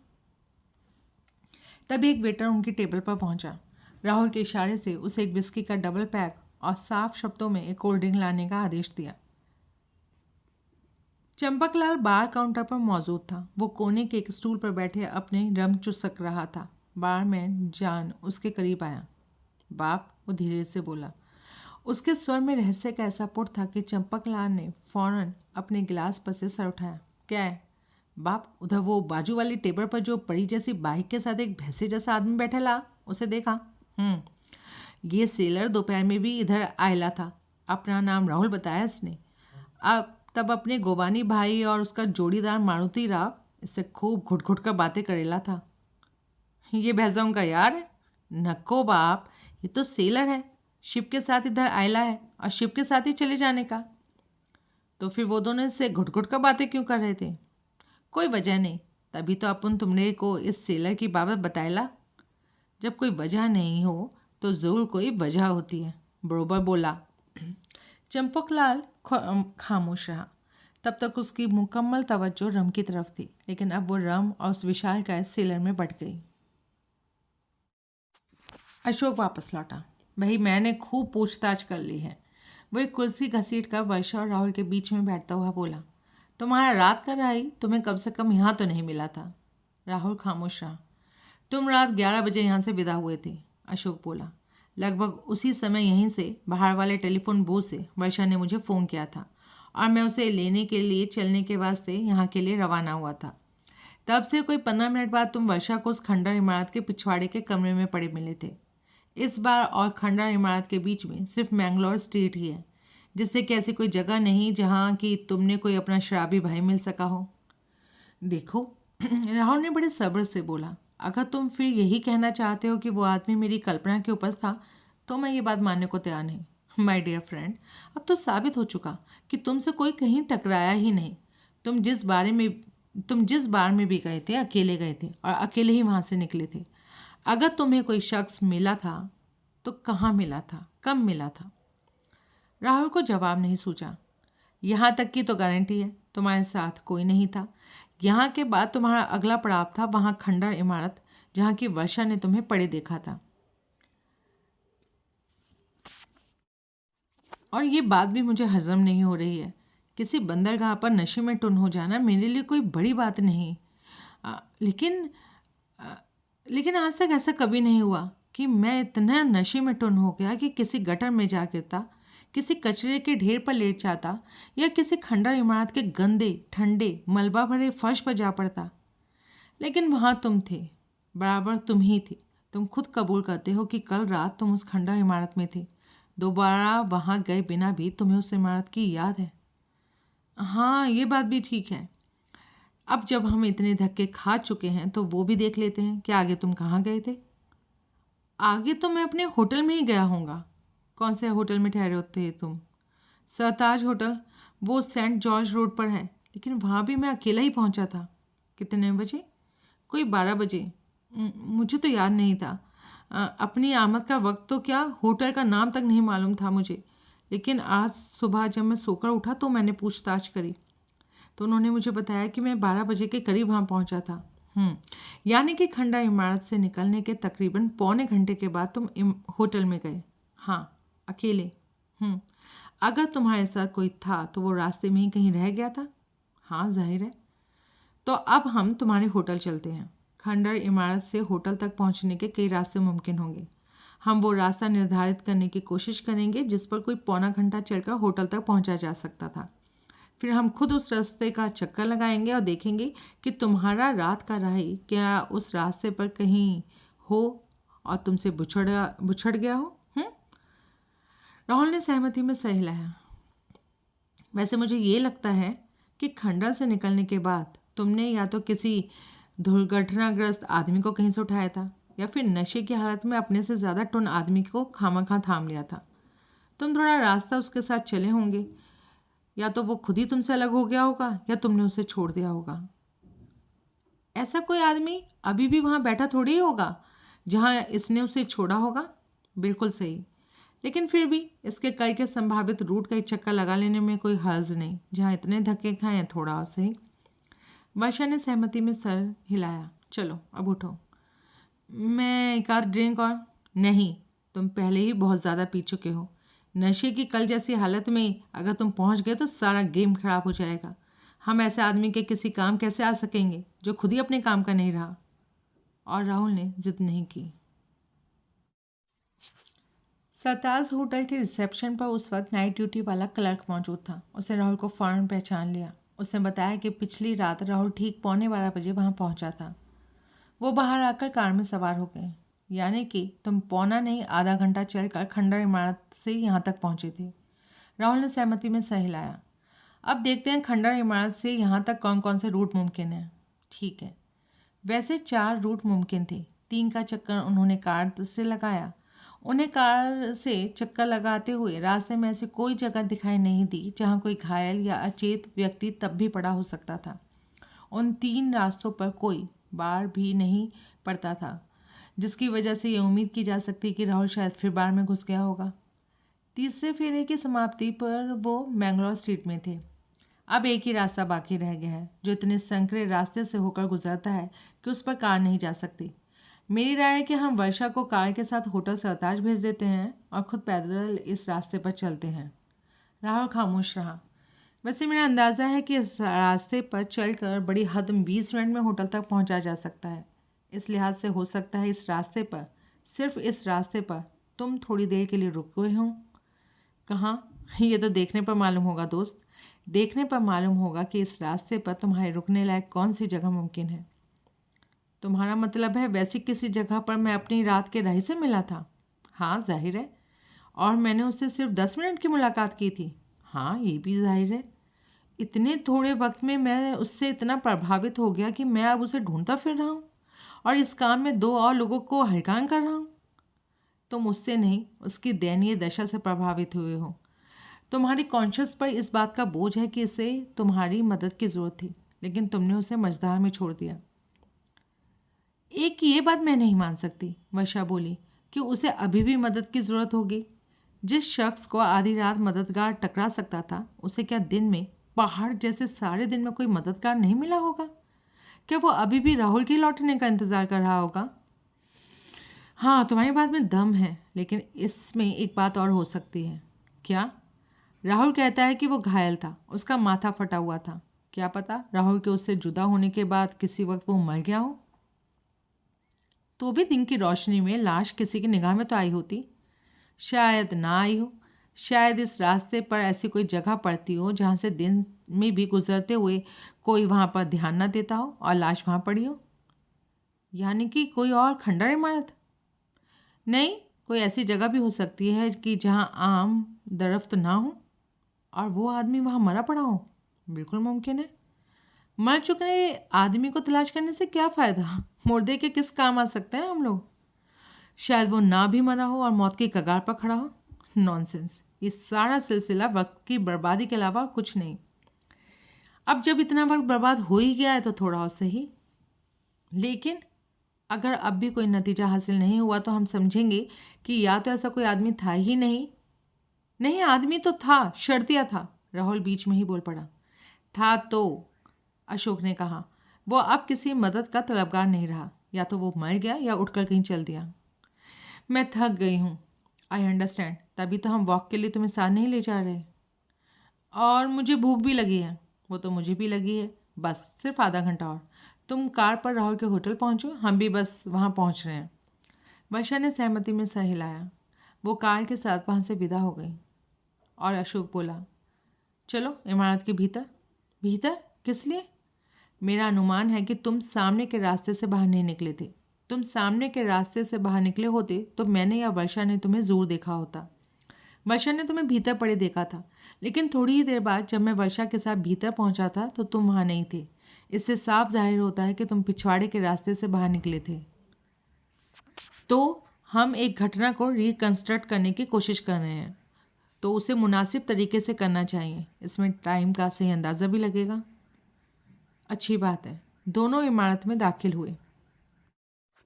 तभी एक वेटर उनकी टेबल पर पहुंचा। राहुल के इशारे से उसे एक विस्की का डबल पैक और साफ शब्दों में एक कोल्ड ड्रिंक लाने का आदेश दिया। चंपकलाल बार काउंटर पर मौजूद था। वो कोने के एक स्टूल पर बैठे अपने रम चुसक रहा था। बारमैन जान उसके करीब आया। बाप, वो धीरे से बोला। उसके स्वर में रहस्य का ऐसा पुट था कि चंपकलाल ने फौरन अपने गिलास पर से सर उठाया। क्या है बाप? उधर वो बाजू वाली टेबल पर जो परी जैसी बाइक के साथ एक भैंसे जैसा आदमी बैठा ला, उसे देखा? ये सेलर दोपहर में भी इधर आयला था। अपना नाम राहुल बताया इसने। अब तब अपने गोबानी भाई और उसका जोड़ीदार मारुति राव इससे खूब घुट घुट कर बातें करेला था। ये भैंसों का यार है? नको बाप, ये तो सेलर है। शिप के साथ इधर आयला है और शिप के साथ ही चले जाने का। तो फिर वो दोनों इससे घुट घुट कर बातें क्यों कर रहे थे? कोई वजह नहीं, तभी तो अपन तुमने को इस सेलर की बाबत बताएला। जब कोई वजह नहीं हो तो ज़रूर कोई वजह होती है, बरोबर बोला। चंपकलाल खामोश रहा। तब तक उसकी मुकम्मल तवज्जो रम की तरफ थी, लेकिन अब वो रम और उस विशाल काय सेलर में बट गई। अशोक वापस लौटा। भाई, मैंने खूब पूछताछ कर ली है। वो एक कुर्सी घसीट कर वर्षा और राहुल के बीच में बैठता हुआ बोला। तुम्हारा रात का राही तुम्हें कम से कम यहाँ तो नहीं मिला था। राहुल खामोश रहा। तुम रात 11 बजे यहाँ से विदा हुए थे, अशोक बोला। लगभग उसी समय यहीं से बाहर वाले टेलीफोन बूथ से वर्षा ने मुझे फ़ोन किया था और मैं उसे लेने के लिए चलने के वास्ते यहाँ के लिए रवाना हुआ था। तब से कोई 15 मिनट बाद तुम वर्षा को उस खंडर इमारत के पिछवाड़े के कमरे में पड़े मिले थे। इस बार और खंडर इमारत के बीच में सिर्फ मैंगलोर स्ट्रीट ही है, जिससे कि ऐसी कोई जगह नहीं जहाँ कि तुमने कोई अपना शराबी भाई मिल सका हो। देखो, राहुल ने बड़े सब्र से बोला, अगर तुम फिर यही कहना चाहते हो कि वो आदमी मेरी कल्पना के उपज था, तो मैं ये बात मानने को तैयार नहीं। माय डियर फ्रेंड, अब तो साबित हो चुका कि तुमसे कोई कहीं टकराया ही नहीं। तुम जिस बार में भी गए थे, अकेले गए थे और अकेले ही वहाँ से निकले थे। अगर तुम्हें कोई शख्स मिला था तो कहाँ मिला था, कब मिला था? राहुल को जवाब नहीं सूझा। यहाँ तक की तो गारंटी है, तुम्हारे साथ कोई नहीं था। यहाँ के बाद तुम्हारा अगला पड़ाव था वहाँ खंडर इमारत, जहाँ की वर्षा ने तुम्हें पड़े देखा था। और ये बात भी मुझे हजम नहीं हो रही है। किसी बंदरगाह पर नशे में टुन हो जाना मेरे लिए कोई बड़ी बात नहीं। लेकिन आज तक ऐसा कभी नहीं हुआ कि मैं इतना नशे में टुन हो गया कि किसी गटर में जा गिरता, किसी कचरे के ढेर पर लेट जाता या किसी खंडर इमारत के गंदे, ठंडे, मलबा भरे फर्श पर जा पड़ता। लेकिन वहाँ तुम थे, बराबर तुम ही थे। तुम खुद कबूल करते हो कि कल रात तुम उस खंडर इमारत में थे। दोबारा वहाँ गए बिना भी तुम्हें उस इमारत की याद है। हाँ, ये बात भी ठीक है। अब जब हम इतने धक्के खा चुके हैं तो वो भी देख लेते हैं कि आगे तुम कहाँ गए थे। आगे तो मैं अपने होटल में ही गया होऊंगा। कौन से होटल में ठहरे होते तुम? सरताज होटल, वो सेंट जॉर्ज रोड पर है, लेकिन वहाँ भी मैं अकेला ही पहुँचा था। कितने बजे? कोई 12 बजे। मुझे तो याद नहीं था। अपनी आमद का वक्त तो क्या, होटल का नाम तक नहीं मालूम था मुझे। लेकिन आज सुबह जब मैं सोकर उठा तो मैंने पूछताछ करी, तो उन्होंने मुझे बताया कि मैं 12 बजे के करीब वहाँ पहुँचा था। यानी कि खंडर इमारत से निकलने के तकरीबन पौने घंटे के बाद तुम होटल में गए? हाँ, अकेले। अगर तुम्हारे साथ कोई था तो वो रास्ते में ही कहीं रह गया था? हाँ, जाहिर है। तो अब हम तुम्हारे होटल चलते हैं। खंडर इमारत से होटल तक पहुंचने के कई रास्ते मुमकिन होंगे। हम वो रास्ता निर्धारित करने की कोशिश करेंगे जिस पर कोई पौना घंटा चलकर होटल तक पहुंचा जा सकता था। फिर हम खुद उस रास्ते का चक्कर लगाएंगे और देखेंगे कि तुम्हारा रात का राही क्या उस रास्ते पर कहीं हो और तुमसे बुछड़ गया हो। राहुल ने सहमति में सर हिलाया। वैसे मुझे ये लगता है कि खंडर से निकलने के बाद तुमने या तो किसी दुर्घटनाग्रस्त आदमी को कहीं से उठाया था या फिर नशे की हालत में अपने से ज़्यादा टुन आदमी को खामखा थाम लिया था। तुम थोड़ा रास्ता उसके साथ चले होंगे, या तो वो खुद ही तुमसे अलग हो गया होगा या तुमने उसे छोड़ दिया होगा। ऐसा कोई आदमी अभी भी वहाँ बैठा थोड़ी ही होगा जहाँ इसने उसे छोड़ा होगा। बिल्कुल सही, लेकिन फिर भी इसके कल के संभावित रूट का एक चक्कर लगा लेने में कोई हर्ज नहीं। जहाँ इतने धक्के खाए थोड़ा और सही। वर्षा ने सहमति में सर हिलाया। चलो अब उठो। मैं एक आध ड्रिंक और? नहीं, तुम पहले ही बहुत ज़्यादा पी चुके हो। नशे की कल जैसी हालत में अगर तुम पहुंच गए तो सारा गेम खराब हो जाएगा। हम ऐसे आदमी के किसी काम कैसे आ सकेंगे जो खुद ही अपने काम का नहीं रहा। और राहुल ने जिद नहीं की। सरताज होटल के रिसेप्शन पर उस वक्त नाइट ड्यूटी वाला क्लर्क मौजूद था। उसने राहुल को फ़ौरन पहचान लिया। उसने बताया कि पिछली रात राहुल ठीक 11:15 वहाँ पहुँचा था। वो बाहर आकर कार में सवार हो गए। यानी कि तुम पौना नहीं आधा घंटा चलकर खंडर इमारत से यहाँ तक पहुँचे थे। राहुल ने सहमति में सर हिलाया। अब देखते हैं खंडर इमारत से यहाँ तक कौन कौन से रूट मुमकिन हैं। ठीक है। वैसे 4 रूट मुमकिन थे। 3 का चक्कर उन्होंने कार से लगाया। उन्हें कार से चक्कर लगाते हुए रास्ते में ऐसी कोई जगह दिखाई नहीं दी जहाँ कोई घायल या अचेत व्यक्ति तब भी पड़ा हो सकता था। उन 3 रास्तों पर कोई बार भी नहीं पड़ता था, जिसकी वजह से ये उम्मीद की जा सकती कि राहुल शायद फिर बार में घुस गया होगा। तीसरे फेरे की समाप्ति पर वो मैंगलोर स्ट्रीट में थे। अब एक ही रास्ता बाकी रह गया है जो इतने संकरे रास्ते से होकर गुजरता है कि उस पर कार नहीं जा सकती। मेरी राय है कि हम वर्षा को कार के साथ होटल सरताज भेज देते हैं और खुद पैदल इस रास्ते पर चलते हैं। राहुल खामोश रहा। वैसे मेरा अंदाज़ा है कि इस रास्ते पर चलकर बड़ी हद में 20 मिनट में होटल तक पहुंचा जा सकता है। इस लिहाज से हो सकता है इस रास्ते पर, सिर्फ इस रास्ते पर तुम थोड़ी देर के लिए रुके हों। कहाँ? ये तो देखने पर मालूम होगा दोस्त। देखने पर मालूम होगा कि इस रास्ते पर तुम्हारे रुकने लायक कौन सी जगह मुमकिन है। तुम्हारा मतलब है वैसी किसी जगह पर मैं अपनी रात के राही से मिला था? हाँ, जाहिर है। और मैंने उससे सिर्फ 10 मिनट की मुलाकात की थी? हाँ, ये भी जाहिर है। इतने थोड़े वक्त में मैं उससे इतना प्रभावित हो गया कि मैं अब उसे ढूंढता फिर रहा हूँ और इस काम में 2 और लोगों को हलकान कर रहा हूँ। तुम उससे नहीं, उसकी दयनीय दशा से प्रभावित हुए हो। तुम्हारी कॉन्शियस पर इस बात का बोझ है कि इसे तुम्हारी मदद की ज़रूरत थी, लेकिन तुमने उसे मझधार में छोड़ दिया। एक ये बात मैं नहीं मान सकती, वर्षा बोली, कि उसे अभी भी मदद की ज़रूरत होगी। जिस शख्स को आधी रात मददगार टकरा सकता था, उसे क्या दिन में पहाड़ जैसे सारे दिन में कोई मददगार नहीं मिला होगा? क्या वो अभी भी राहुल के लौटने का इंतज़ार कर रहा होगा? हाँ, तुम्हारी बात में दम है, लेकिन इसमें एक बात और हो सकती है। क्या? राहुल कहता है कि वो घायल था, उसका माथा फटा हुआ था। क्या पता राहुल के उससे जुदा होने के बाद किसी वक्त वो मर गया हो। तो भी दिन की रोशनी में लाश किसी की निगाह में तो आई होती। शायद ना आई हो। शायद इस रास्ते पर ऐसी कोई जगह पड़ती हो जहाँ से दिन में भी गुजरते हुए कोई वहाँ पर ध्यान न देता हो और लाश वहाँ पड़ी हो। यानी कि कोई और खंडर इमारत? नहीं, कोई ऐसी जगह भी हो सकती है कि जहाँ आम दरख्त ना हो और वो आदमी वहाँ मरा पड़ा हो। बिल्कुल मुमकिन है। मर चुके आदमी को तलाश करने से क्या फ़ायदा? मुर्दे के किस काम आ सकते हैं हम लोग? शायद वो ना भी मरा हो और मौत की कगार पर खड़ा हो। नॉनसेंस, ये सारा सिलसिला वक्त की बर्बादी के अलावा कुछ नहीं। अब जब इतना वक्त बर्बाद हो ही गया है तो थोड़ा और सही। लेकिन अगर अब भी कोई नतीजा हासिल नहीं हुआ तो हम समझेंगे कि या तो ऐसा कोई आदमी था ही नहीं। नहीं, आदमी तो था, शर्तिया था। राहुल बीच में ही बोल पड़ा। था तो, अशोक ने कहा, वो अब किसी मदद का तलबगार नहीं रहा। या तो वो मर गया या उठकर कहीं चल दिया। मैं थक गई हूँ। आई अंडरस्टैंड, तभी तो हम वॉक के लिए तुम्हें साथ नहीं ले जा रहे। और मुझे भूख भी लगी है। वो तो मुझे भी लगी है। बस सिर्फ आधा घंटा और। तुम कार पर राहुल के होटल पहुँचो, हम भी बस वहाँ पहुँच रहे हैं। वर्षा ने सहमति में सर हिलाया। वो कार के साथ वहाँ से विदा हो गई और अशोक बोला, चलो इमारत के भीतर। भीतर किस लिए? मेरा अनुमान है कि तुम सामने के रास्ते से बाहर नहीं निकले थे। तुम सामने के रास्ते से बाहर निकले होते तो मैंने या वर्षा ने तुम्हें ज़रूर देखा होता। वर्षा ने तुम्हें भीतर पड़े देखा था, लेकिन थोड़ी ही देर बाद जब मैं वर्षा के साथ भीतर पहुंचा था तो तुम वहाँ नहीं थे। इससे साफ जाहिर होता है कि तुम पिछवाड़े के रास्ते से बाहर निकले थे। तो हम एक घटना को रिकंस्ट्रक्ट करने की कोशिश कर रहे हैं, तो उसे मुनासिब तरीके से करना चाहिए। इसमें टाइम का सही अंदाज़ा भी लगेगा। अच्छी बात है। दोनों इमारत में दाखिल हुए।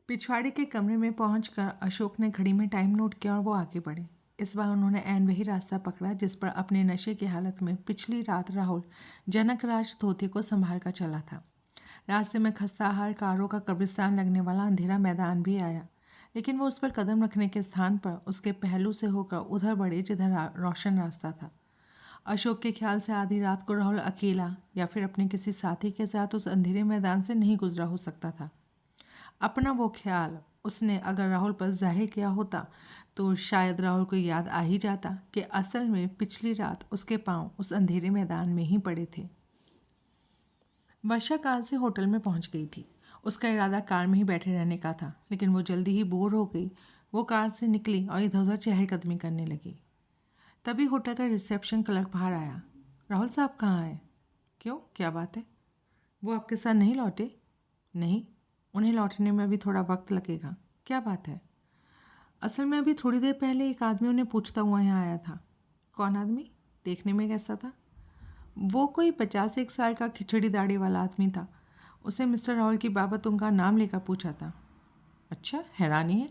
पिछवाड़े के कमरे में पहुंचकर अशोक ने घड़ी में टाइम नोट किया और वो आगे बढ़े। इस बार उन्होंने ऐन वही रास्ता पकड़ा जिस पर अपने नशे की हालत में पिछली रात राहुल जनकराज धोते को संभाल कर चला था। रास्ते में खस्ताहाल कारों का कब्रिस्तान लगने वाला अंधेरा मैदान भी आया, लेकिन वो उस पर कदम रखने के स्थान पर उसके पहलू से होकर उधर बढ़े जिधर रोशन रास्ता था। अशोक के ख्याल से आधी रात को राहुल अकेला या फिर अपने किसी साथी के साथ उस अंधेरे मैदान से नहीं गुजरा हो सकता था। अपना वो ख्याल उसने अगर राहुल पर जाहिर किया होता तो शायद राहुल को याद आ ही जाता कि असल में पिछली रात उसके पांव उस अंधेरे मैदान में ही पड़े थे। वर्षा कार से होटल में पहुंच गई थी। उसका इरादा कार में ही बैठे रहने का था, लेकिन वो जल्दी ही बोर हो गई। वो कार से निकली और इधर उधर चहलकदमी करने लगी। तभी होटल का रिसेप्शन क्लर्क बाहर आया। राहुल साहब कहाँ हैं? क्यों, क्या बात है? वो आपके साथ नहीं लौटे? नहीं, उन्हें लौटने में अभी थोड़ा वक्त लगेगा। क्या बात है? असल में अभी थोड़ी देर पहले एक आदमी उन्हें पूछता हुआ यहाँ आया था। कौन आदमी? देखने में कैसा था? वो कोई 51 साल का खिचड़ी दाढ़ी वाला आदमी था। उसे मिस्टर राहुल की बाबत उनका नाम लेकर पूछा था। अच्छा, हैरानी है।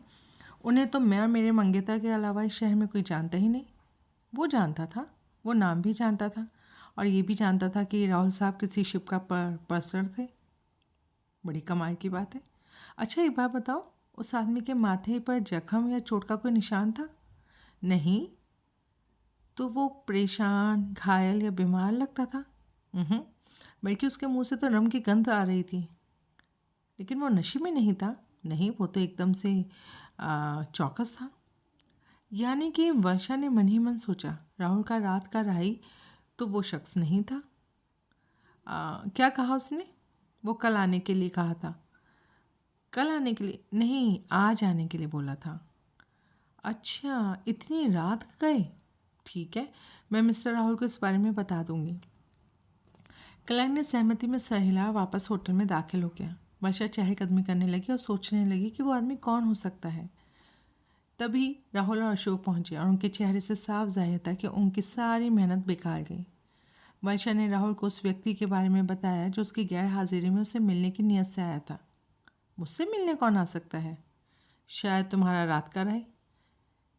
उन्हें तो मैं और मेरे मंगेतर के अलावा इस शहर में कोई जानता ही नहीं। वो जानता था, वो नाम भी जानता था और ये भी जानता था कि राहुल साहब किसी शिप का पर्सर थे। बड़ी कमाल की बात है। अच्छा, एक बात बताओ, उस आदमी के माथे पर जख्म या चोट का कोई निशान था? नहीं। तो वो परेशान, घायल या बीमार लगता था? बल्कि उसके मुंह से तो रम की गंध आ रही थी। लेकिन वो नशे में नहीं था। नहीं, वो तो एकदम से चौकस था। यानी कि वर्षा ने मन ही मन सोचा, राहुल का रात का राही तो वो शख्स नहीं था। क्या कहा उसने? वो कल आने के लिए कहा था। कल आने के लिए नहीं, आज आने के लिए बोला था। अच्छा, इतनी रात गए? ठीक है, मैं मिस्टर राहुल को इस बारे में बता दूंगी। क्लर्क ने सहमति में सर हिलाया, वापस होटल में दाखिल हो गया। वर्षा चहलकदमी करने लगी और सोचने लगी कि वो आदमी कौन हो सकता है। तभी राहुल और अशोक पहुंचे और उनके चेहरे से साफ जाहिर था कि उनकी सारी मेहनत बेकार गई। वर्षा ने राहुल को उस व्यक्ति के बारे में बताया जो उसकी गैर हाजिरी में उसे मिलने की नीयत से आया था। मुझसे मिलने कौन आ सकता है? शायद तुम्हारा रात का रहे।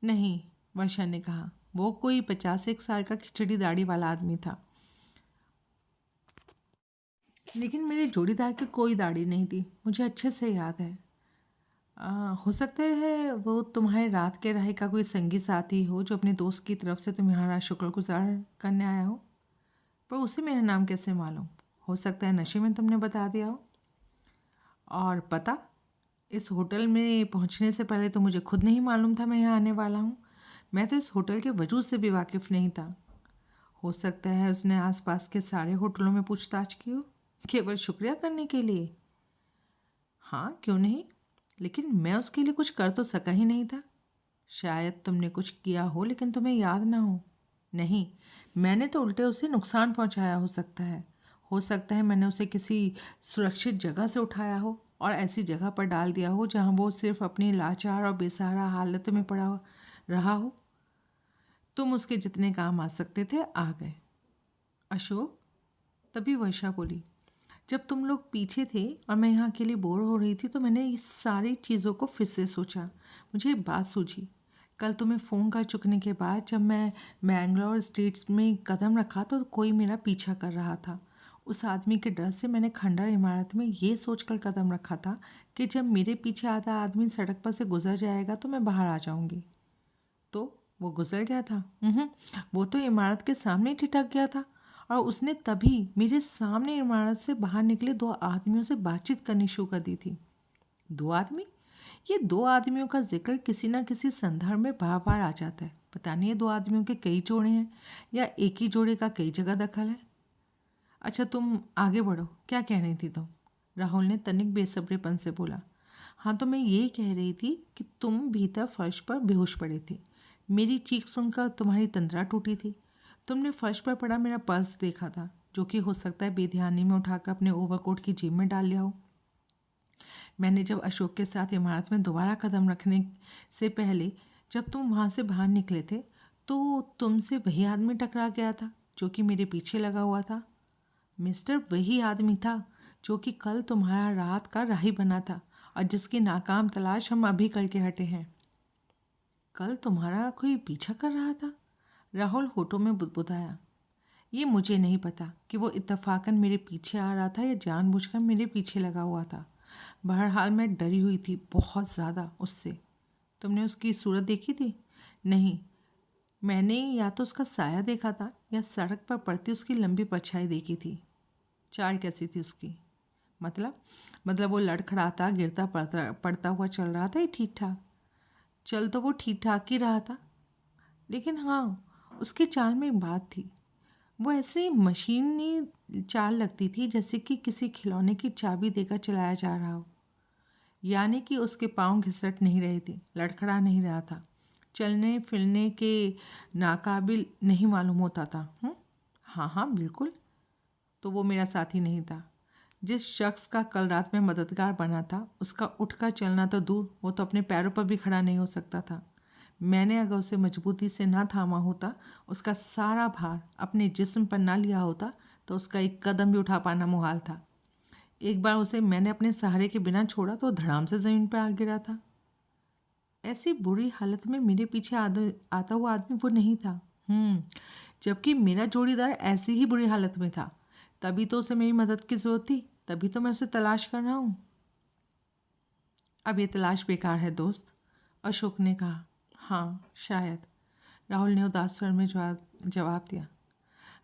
नहीं, वर्षा ने कहा, वो कोई 51 साल का खिचड़ी दाढ़ी वाला आदमी था। लेकिन मेरे जोड़ीदार की कोई दाढ़ी नहीं थी, मुझे अच्छे से याद है। हो सकता है वो तुम्हारे रात के राह का कोई संगी साथी हो जो अपने दोस्त की तरफ से तुम्हारा शुक्रगुजार करने आया हो। पर उसे मेरा नाम कैसे मालूम? हो सकता है नशे में तुमने बता दिया हो। और पता, इस होटल में पहुंचने से पहले तो मुझे खुद नहीं मालूम था मैं यहाँ आने वाला हूँ। मैं तो इस होटल के वजूद से भी वाकिफ़ नहीं था। हो सकता है उसने आसपास के सारे होटलों में पूछताछ की हो, केवल शुक्रिया करने के लिए। हाँ, क्यों नहीं, लेकिन मैं उसके लिए कुछ कर तो सका ही नहीं था। शायद तुमने कुछ किया हो लेकिन तुम्हें याद ना हो। नहीं, मैंने तो उल्टे उसे नुकसान पहुंचाया हो सकता है मैंने उसे किसी सुरक्षित जगह से उठाया हो और ऐसी जगह पर डाल दिया हो जहां वो सिर्फ अपनी लाचार और बेसहारा हालत में रहा हो। तुम उसके जितने काम आ सकते थे आ गए। अशोक, तभी वर्षा बोली, जब तुम लोग पीछे थे और मैं यहाँ अकेली बोर हो रही थी तो मैंने इस सारी चीज़ों को फिर से सोचा। मुझे एक बात सूझी। कल तुम्हें फ़ोन कर चुकने के बाद जब मैं मैंगलोर स्टेट्स में कदम रखा तो कोई मेरा पीछा कर रहा था। उस आदमी के डर से मैंने खंडर इमारत में ये सोचकर कदम रखा था कि जब मेरे पीछे आधा आदमी सड़क पर से गुजर जाएगा तो मैं बाहर आ जाऊंगी। तो वो गुजर गया था। वो तो इमारत के सामने ही ठिठक गया था और उसने तभी मेरे सामने इमारत से बाहर निकले दो आदमियों से बातचीत करनी शुरू कर दी थी। दो आदमी? ये दो आदमियों का जिक्र किसी न किसी संदर्भ में बार बार आ जाता है। पता नहीं ये दो आदमियों के कई जोड़े हैं या एक ही जोड़े का कई जगह दखल है। अच्छा, तुम आगे बढ़ो, क्या कह रही थी तुम? राहुल ने तनिक बेसब्रेपन से बोला। हाँ, तो मैं ये कह रही थी कि तुम भीतर फर्श पर बेहोश पड़े थे। मेरी चीख सुनकर तुम्हारी तंद्रा टूटी थी। तुमने फर्श पर पड़ा मेरा पर्स देखा था, जो कि हो सकता है बेध्यानी में उठाकर अपने ओवरकोट की जेब में डाल लिया हो। मैंने जब अशोक के साथ इमारत में दोबारा कदम रखने से पहले जब तुम वहाँ से बाहर निकले थे तो तुमसे वही आदमी टकरा गया था जो कि मेरे पीछे लगा हुआ था। मिस्टर, वही आदमी था जो कि कल तुम्हारा रात का राही बना था और जिसकी नाकाम तलाश हम अभी करके हटे हैं। कल तुम्हारा कोई पीछा कर रहा था? राहुल होठों में बुदबुदाया। ये मुझे नहीं पता कि वो इत्तफाकन मेरे पीछे आ रहा था या जानबूझकर मेरे पीछे लगा हुआ था। बहरहाल मैं डरी हुई थी बहुत ज़्यादा उससे। तुमने उसकी सूरत देखी थी? नहीं, मैंने या तो उसका साया देखा था या सड़क पर पड़ती उसकी लंबी परछाई देखी थी। चाल कैसी थी उसकी? मतलब वो लड़खड़ाता गिरता पड़ता हुआ चल रहा था या ठीक ठाक? चल तो वो ठीक ठाक ही रहा था, लेकिन हाँ, उसकी चाल में एक बात थी। वो ऐसे मशीनी चाल लगती थी जैसे कि किसी खिलौने की चाबी देकर चलाया जा रहा हो। यानी कि उसके पाँव घिसट नहीं रहे थे, लड़खड़ा नहीं रहा था, चलने फिरने के नाकाबिल नहीं मालूम होता था। हाँ हाँ, बिल्कुल। तो वो मेरा साथी नहीं था। जिस शख्स का कल रात में मददगार बना था उसका उठकर चलना तो दूर, वो तो अपने पैरों पर भी खड़ा नहीं हो सकता था। मैंने अगर उसे मजबूती से ना थामा होता, उसका सारा भार अपने जिस्म पर ना लिया होता तो उसका एक कदम भी उठा पाना मुहाल था। एक बार उसे मैंने अपने सहारे के बिना छोड़ा तो धड़ाम से ज़मीन पर आ गिरा था। ऐसी बुरी हालत में मेरे पीछे आता हुआ आदमी वो नहीं था। जबकि मेरा जोड़ीदार ऐसी ही बुरी हालत में था। तभी तो उसे मेरी मदद की ज़रूरत थी, तभी तो मैं उसे तलाश कर रहा हूँ। अब ये तलाश बेकार है दोस्त, अशोक ने कहा। हाँ, शायद, राहुल ने उदास स्वर में जवाब दिया।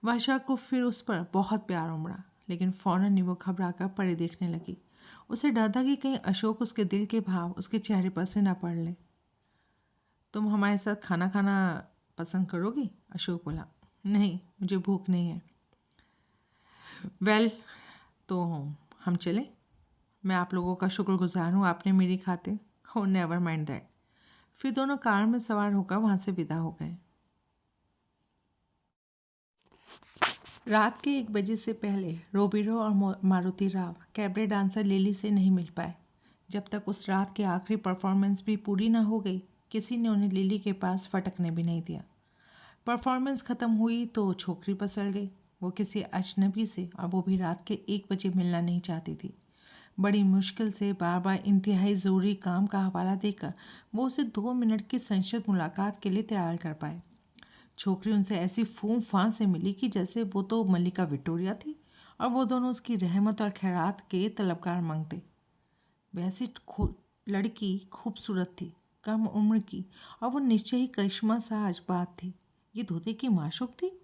वर्षा को फिर उस पर बहुत प्यार उमड़ा, लेकिन फ़ौरन ही वो घबराकर परे देखने लगी। उसे डर था कि कहीं अशोक उसके दिल के भाव उसके चेहरे पर से न पड़ ले। तुम हमारे साथ खाना खाना पसंद करोगी? अशोक बोला। नहीं, मुझे भूख नहीं है। वेल, तो हम चलें? मैं आप लोगों का शुक्रगुजार हूँ, आपने मेरी खातिर। हो नेवर माइंड दैट। फिर दोनों कार में सवार होकर वहाँ से विदा हो गए। रात के 1 बजे से पहले रोबिरो और Maruti Rao cabaret dancer lily से नहीं मिल पाए। जब तक उस रात की आखिरी परफॉर्मेंस भी पूरी ना हो गई, किसी ने उन्हें लिली के पास फटकने भी नहीं दिया। परफॉर्मेंस ख़त्म हुई तो छोकरी पसर गई। वो किसी अजनबी से, और वो भी रात के 1 बजे मिलना नहीं चाहती थी। बड़ी मुश्किल से बार बार इंतहाई ज़रूरी काम का हवाला देकर वो उसे 2 मिनट की संक्षिप्त मुलाकात के लिए तैयार कर पाए। छोकरी उनसे ऐसी फूम फां से मिली कि जैसे वो तो मल्लिका विक्टोरिया थी और वो दोनों उसकी रहमत और खैरात के तलबगार मांगते। वैसी लड़की खूबसूरत थी, कम उम्र की, और वो निश्चय ही करिश्मा साज बात थी। ये धोते की माशूक थी।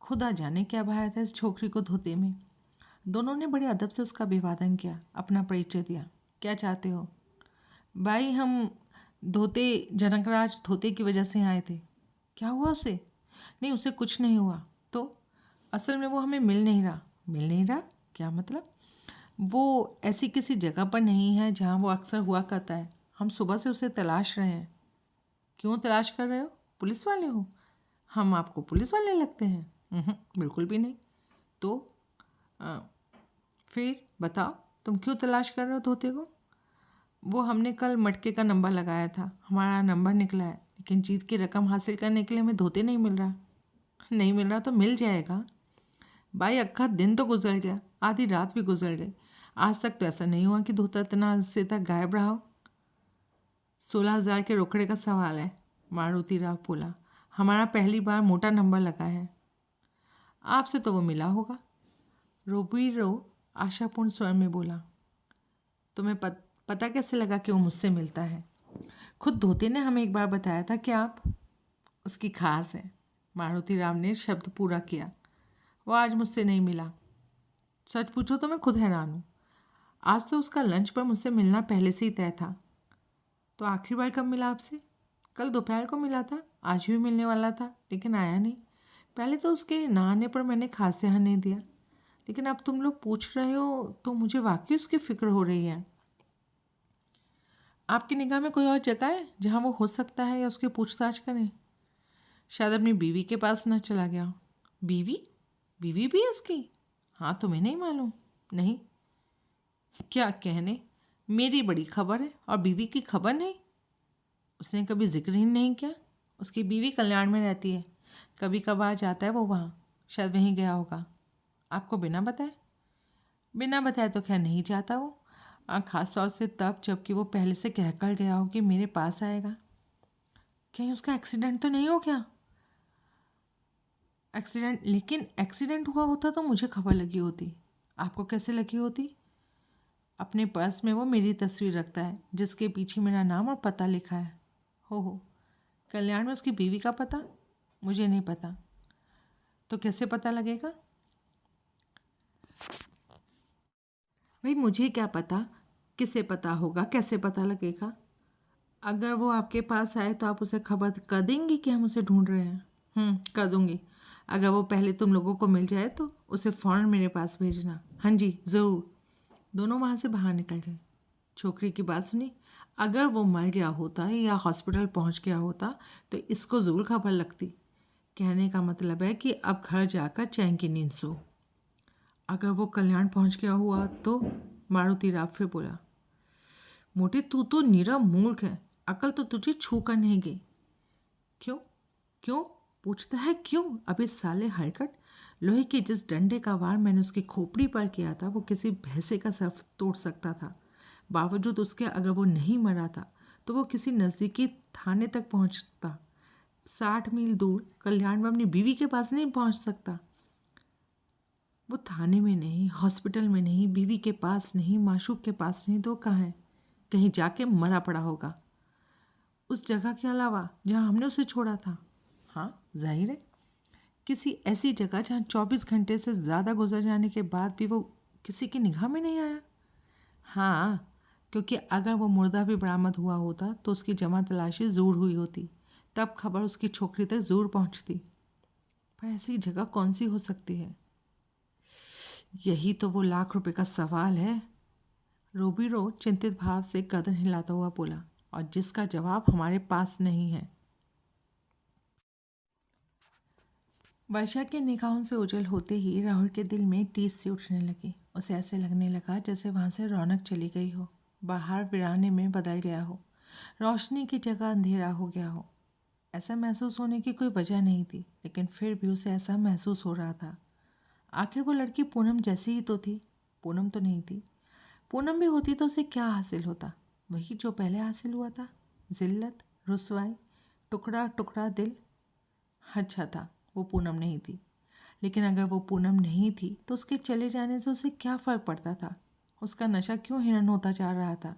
खुदा जाने क्या भाया था इस छोकरी को धोते में। दोनों ने बड़े अदब से उसका अभिवादन किया, अपना परिचय दिया। क्या चाहते हो? भाई, हम धोते जनकराज धोते की वजह से आए थे। क्या हुआ उसे? नहीं, उसे कुछ नहीं हुआ। तो असल में वो हमें मिल नहीं रहा। मिल नहीं रहा? क्या मतलब? वो ऐसी किसी जगह पर नहीं है जहाँ वो अक्सर हुआ करता है। हम सुबह से उसे तलाश रहे हैं। क्यों तलाश कर रहे हो? पुलिस वाले हो? हम आपको पुलिस वाले लगते हैं? बिल्कुल भी नहीं। तो फिर बताओ, तुम क्यों तलाश कर रहे हो धोते को? वो हमने कल मटके का नंबर लगाया था, हमारा नंबर निकला है, लेकिन जीत की रकम हासिल करने के लिए हमें धोते नहीं मिल रहा। नहीं मिल रहा तो मिल जाएगा भाई। अक्खा दिन तो गुजर गया, आधी रात भी गुजर गई, आज तक तो ऐसा नहीं हुआ कि धोता इतना से तक गायब रहा हो। 16,000 के रोकड़े का सवाल है, मारुति राव बोला। हमारा पहली बार मोटा नंबर लगा है। आपसे तो वो मिला होगा, रोबीरो आशापूर्ण स्वर में बोला। तुम्हें पता कैसे लगा कि वो मुझसे मिलता है? खुद धोते ने हमें एक बार बताया था कि आप उसकी खास हैं। मारुति राव ने शब्द पूरा किया। वो आज मुझसे नहीं मिला। सच पूछो तो मैं खुद हैरान हूँ। आज तो उसका लंच पर मुझसे मिलना पहले से ही तय था। तो आखिरी बार कब मिला आपसे? कल दोपहर को मिला था, आज भी मिलने वाला था, लेकिन आया नहीं। पहले तो उसके ना आने पर मैंने खास ध्यान नहीं दिया, लेकिन अब तुम लोग पूछ रहे हो तो मुझे वाकई उसकी फ़िक्र हो रही है। आपकी निगाह में कोई और जगह है जहाँ वो हो सकता है या उसकी पूछताछ करें? शायद अपनी बीवी के पास ना चला गया हो। बीवी? बीवी भी है उसकी? हाँ, तुम्हें नहीं मालूम? नहीं। क्या कहने, मेरी बड़ी खबर है और बीवी की खबर नहीं। उसने कभी जिक्र ही नहीं किया। उसकी बीवी कल्याण में रहती है, कभी कभार जाता है वो वहाँ, शायद वहीं गया होगा। आपको बिना बताए? बिना बताए तो खैर नहीं जाता वो, ख़ास तौर से तब जबकि वो पहले से कह कर गया हो कि मेरे पास आएगा। कहीं उसका एक्सीडेंट तो नहीं हो गया? एक्सीडेंट? लेकिन एक्सीडेंट हुआ होता तो मुझे खबर लगी होती। आपको कैसे लगी होती? अपने पर्स में वो मेरी तस्वीर रखता है, जिसके पीछे मेरा नाम और पता लिखा है। हो, कल्याण में उसकी बीवी का पता? मुझे नहीं पता। तो कैसे पता लगेगा? भाई मुझे क्या पता, किसे पता होगा, कैसे पता लगेगा? अगर वो आपके पास आए तो आप उसे खबर कर देंगी कि हम उसे ढूंढ रहे हैं? कर दूंगी। अगर वो पहले तुम लोगों को मिल जाए तो उसे फ़ौरन मेरे पास भेजना। हाँ जी, ज़रूर। दोनों वहाँ से बाहर निकल गए। छोकरी की बात सुनी। अगर वो मर गया होता या हॉस्पिटल पहुँच गया होता तो इसको ज़रूर खबर लगती। कहने का मतलब है कि अब घर जाकर चैन की नींद सो। अगर वो कल्याण पहुँच गया हुआ तो? मारुति राव फिर बोला। मोटी, तू तो नीरा मूर्ख है, अकल तो तुझे छू कर नहीं गई। क्यों? क्यों पूछता है क्यों? अबे साले हरकट, लोहे के जिस डंडे का वार मैंने उसकी खोपड़ी पर किया था वो किसी भैंसे का सर तोड़ सकता था। बावजूद उसके अगर वो नहीं मरा था तो वो किसी नज़दीकी थाने तक पहुंचता। 60 मील दूर कल्याण में अपनी बीवी के पास नहीं पहुंच सकता। वो थाने में नहीं, हॉस्पिटल में नहीं, बीवी के पास नहीं, माशूक के पास नहीं, तो कहाँ है? कहीं जाके मरा पड़ा होगा, उस जगह के अलावा जहाँ हमने उसे छोड़ा था। हाँ, जाहिर है, किसी ऐसी जगह जहाँ 24 घंटे से ज़्यादा गुजर जाने के बाद भी वो किसी की निगाह में नहीं आया। हाँ, क्योंकि अगर वो मुर्दा भी बरामद हुआ होता तो उसकी जमा तलाशी ज़रूर हुई होती, तब खबर उसकी छोकरी तक ज़रूर पहुँचती। पर ऐसी जगह कौन सी हो सकती है? यही तो वो लाख रुपए का सवाल है। रोबीरो चिंतित भाव से गर्दन हिलाता हुआ बोला, और जिसका जवाब हमारे पास नहीं है। वर्षा के निगाहों से ओझल होते ही राहुल के दिल में टीस सी उठने लगी। उसे ऐसे लगने लगा जैसे वहाँ से रौनक चली गई हो, बाहर वीराने में बदल गया हो, रोशनी की जगह अंधेरा हो गया हो। ऐसा महसूस होने की कोई वजह नहीं थी, लेकिन फिर भी उसे ऐसा महसूस हो रहा था। आखिर वो लड़की पूनम जैसी ही तो थी। पूनम तो नहीं थी। पूनम भी होती तो उसे क्या हासिल होता? वही जो पहले हासिल हुआ था, जिल्लत, रुसवाई, टुकड़ा टुकड़ा दिल। अच्छा था वो पूनम नहीं थी, लेकिन अगर वो पूनम नहीं थी तो उसके चले जाने से उसे क्या फ़र्क पड़ता था? उसका नशा क्यों हिरन होता जा रहा था?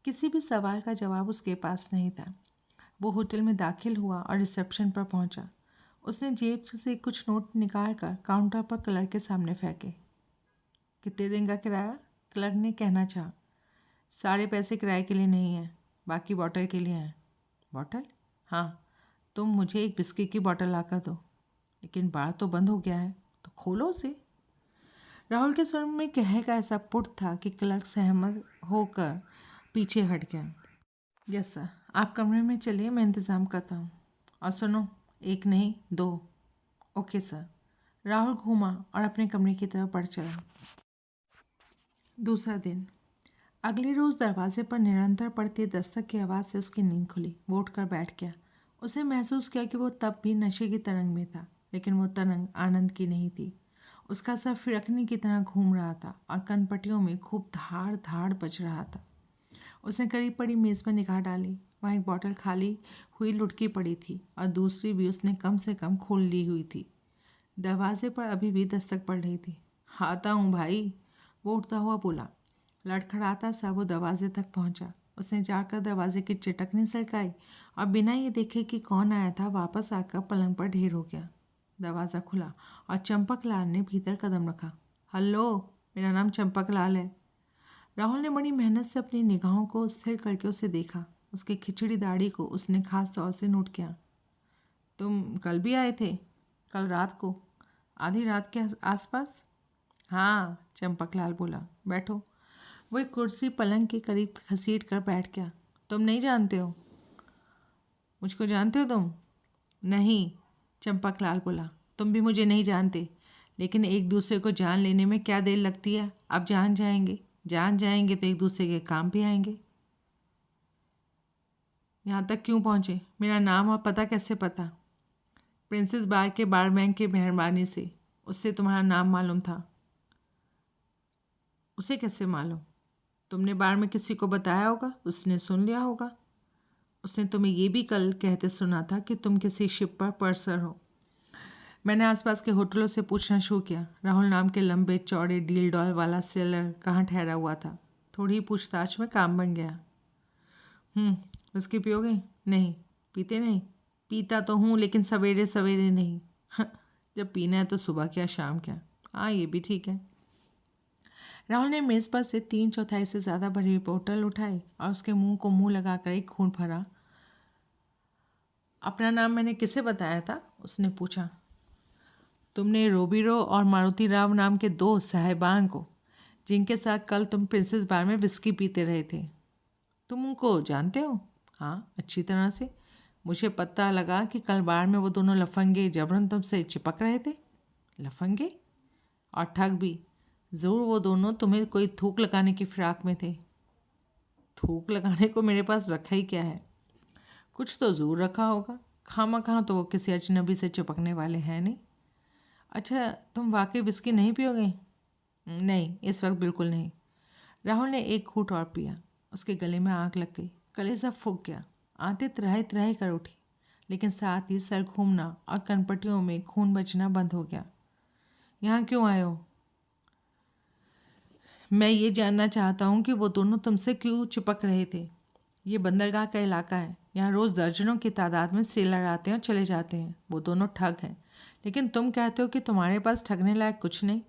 किसी भी सवाल का जवाब उसके पास नहीं था। वो होटल में दाखिल हुआ और रिसेप्शन पर पहुंचा। उसने जेब से कुछ नोट निकाल कर काउंटर पर क्लर्क के सामने फेंके। कितने दिन का किराया? क्लर्क ने कहना चाहा। सारे पैसे किराए के लिए नहीं हैं, बाकी बॉटल के लिए हैं। बॉटल? हाँ, तुम मुझे एक विस्की की बॉटल लाकर दो। लेकिन बार तो बंद हो गया है, तो खोलो उसे। राहुल के स्वर में कहे का ऐसा पुट था कि क्लर्क सहमत होकर पीछे हट गया। यस सर, आप कमरे में चलिए, मैं इंतज़ाम करता हूँ। और सुनो, एक नहीं 2। Okay sir. राहुल घूमा और अपने कमरे की तरफ बढ़ चला। दूसरा दिन। अगले रोज़ दरवाजे पर निरंतर पड़ती दस्तक की आवाज़ से उसकी नींद खुली। वो उठकर बैठ गया। उसे महसूस किया कि वो तब भी नशे की तरंग में था, लेकिन वो तरंग आनंद की नहीं थी। उसका सर फिरकनी की तरह घूम रहा था और कनपटियों में खूब धाड़ धाड़ बज रहा था। उसने करीब पड़ी मेज़ पर निगाह डाली। वहाँ एक बॉटल खाली हुई लुढ़की पड़ी थी और दूसरी भी उसने कम से कम खोल ली हुई थी। दरवाजे पर अभी भी दस्तक पड़ रही थी। आता हूँ भाई, वो उठता हुआ बोला। लड़खड़ाता सा वो दरवाजे तक पहुंचा। उसने जाकर दरवाजे की चटकनी सरकाई और बिना ये देखे कि कौन आया था वापस आकर पलंग पर ढेर हो गया। दरवाज़ा खुला और चंपक लाल ने भीतर कदम रखा। हेलो, मेरा नाम चंपक लाल है। राहुल ने बड़ी मेहनत से अपनी निगाहों को स्थिर करके उसे देखा। उसकी खिचड़ी दाढ़ी को उसने खास तौर से नोट किया। तुम कल भी आए थे? कल रात को, आधी रात के आसपास। हाँ, चंपकलाल बोला। बैठो। वो एक कुर्सी पलंग के करीब घसीट कर बैठ गया। तुम नहीं जानते हो? मुझको जानते हो तुम? नहीं, चंपकलाल बोला। तुम भी मुझे नहीं जानते, लेकिन एक दूसरे को जान लेने में क्या देर लगती है। अब जान जाएंगे तो एक दूसरे के काम भी आएंगे। यहाँ तक क्यों पहुँचे? मेरा नाम और पता कैसे पता? प्रिंसेस बार के बारमैन की मेहरबानी से। उससे तुम्हारा नाम मालूम था। उसे कैसे मालूम? तुमने बार में किसी को बताया होगा, उसने सुन लिया होगा। उसने तुम्हें ये भी कल कहते सुना था कि तुम किसी शिप पर पर्सर हो। मैंने आसपास के होटलों से पूछना शुरू किया। राहुल नाम के लंबे चौड़े डील डॉल वाला सेलर कहाँ ठहरा हुआ था। थोड़ी पूछताछ में काम बन गया। विस्की पियोगे? नहीं, पीते नहीं? पीता तो हूँ, लेकिन सवेरे सवेरे नहीं। जब पीना है तो सुबह क्या शाम क्या। हाँ, ये भी ठीक है। राहुल ने मेज़ पर से 3/4 से ज़्यादा भरी बोतल उठाई और उसके मुंह को मुंह लगाकर एक घूंट भरा। अपना नाम मैंने किसे बताया था? उसने पूछा। तुमने रोबीरो और मारुति राव नाम के 2 साहिबान को, जिनके साथ कल तुम प्रिंसेस बार में विस्की पीते रहे थे। तुम उनको जानते हो? हाँ, अच्छी तरह से। मुझे पता लगा कि कल बार में वो दोनों लफंगे जबरन तुमसे चिपक रहे थे। लफंगे? और ठग भी। ज़रूर वो दोनों तुम्हें कोई थूक लगाने की फिराक में थे। थूक लगाने को मेरे पास रखा ही क्या है? कुछ तो ज़रूर रखा होगा। खामखा तो वो किसी अजनबी से चिपकने वाले हैं नहीं। अच्छा, तुम वाकई विस्की नहीं पियोगे? नहीं, इस वक्त बिल्कुल नहीं। राहुल ने एक घूंट और पिया। उसके गले में आग लग गई। कलेजा फूक गया। आंतें त्राही त्राही कर उठी, लेकिन साथ ही सर घूमना और कनपटियों में खून बचना बंद हो गया। यहाँ क्यों आए हो? मैं ये जानना चाहता हूँ कि वो दोनों तुमसे क्यों चिपक रहे थे। ये बंदरगाह का इलाका है। यहाँ रोज़ दर्जनों की तादाद में सेलर आते हैं और चले जाते हैं। वो दोनों ठग हैं, लेकिन तुम कहते हो कि तुम्हारे पास ठगने लायक कुछ नहीं।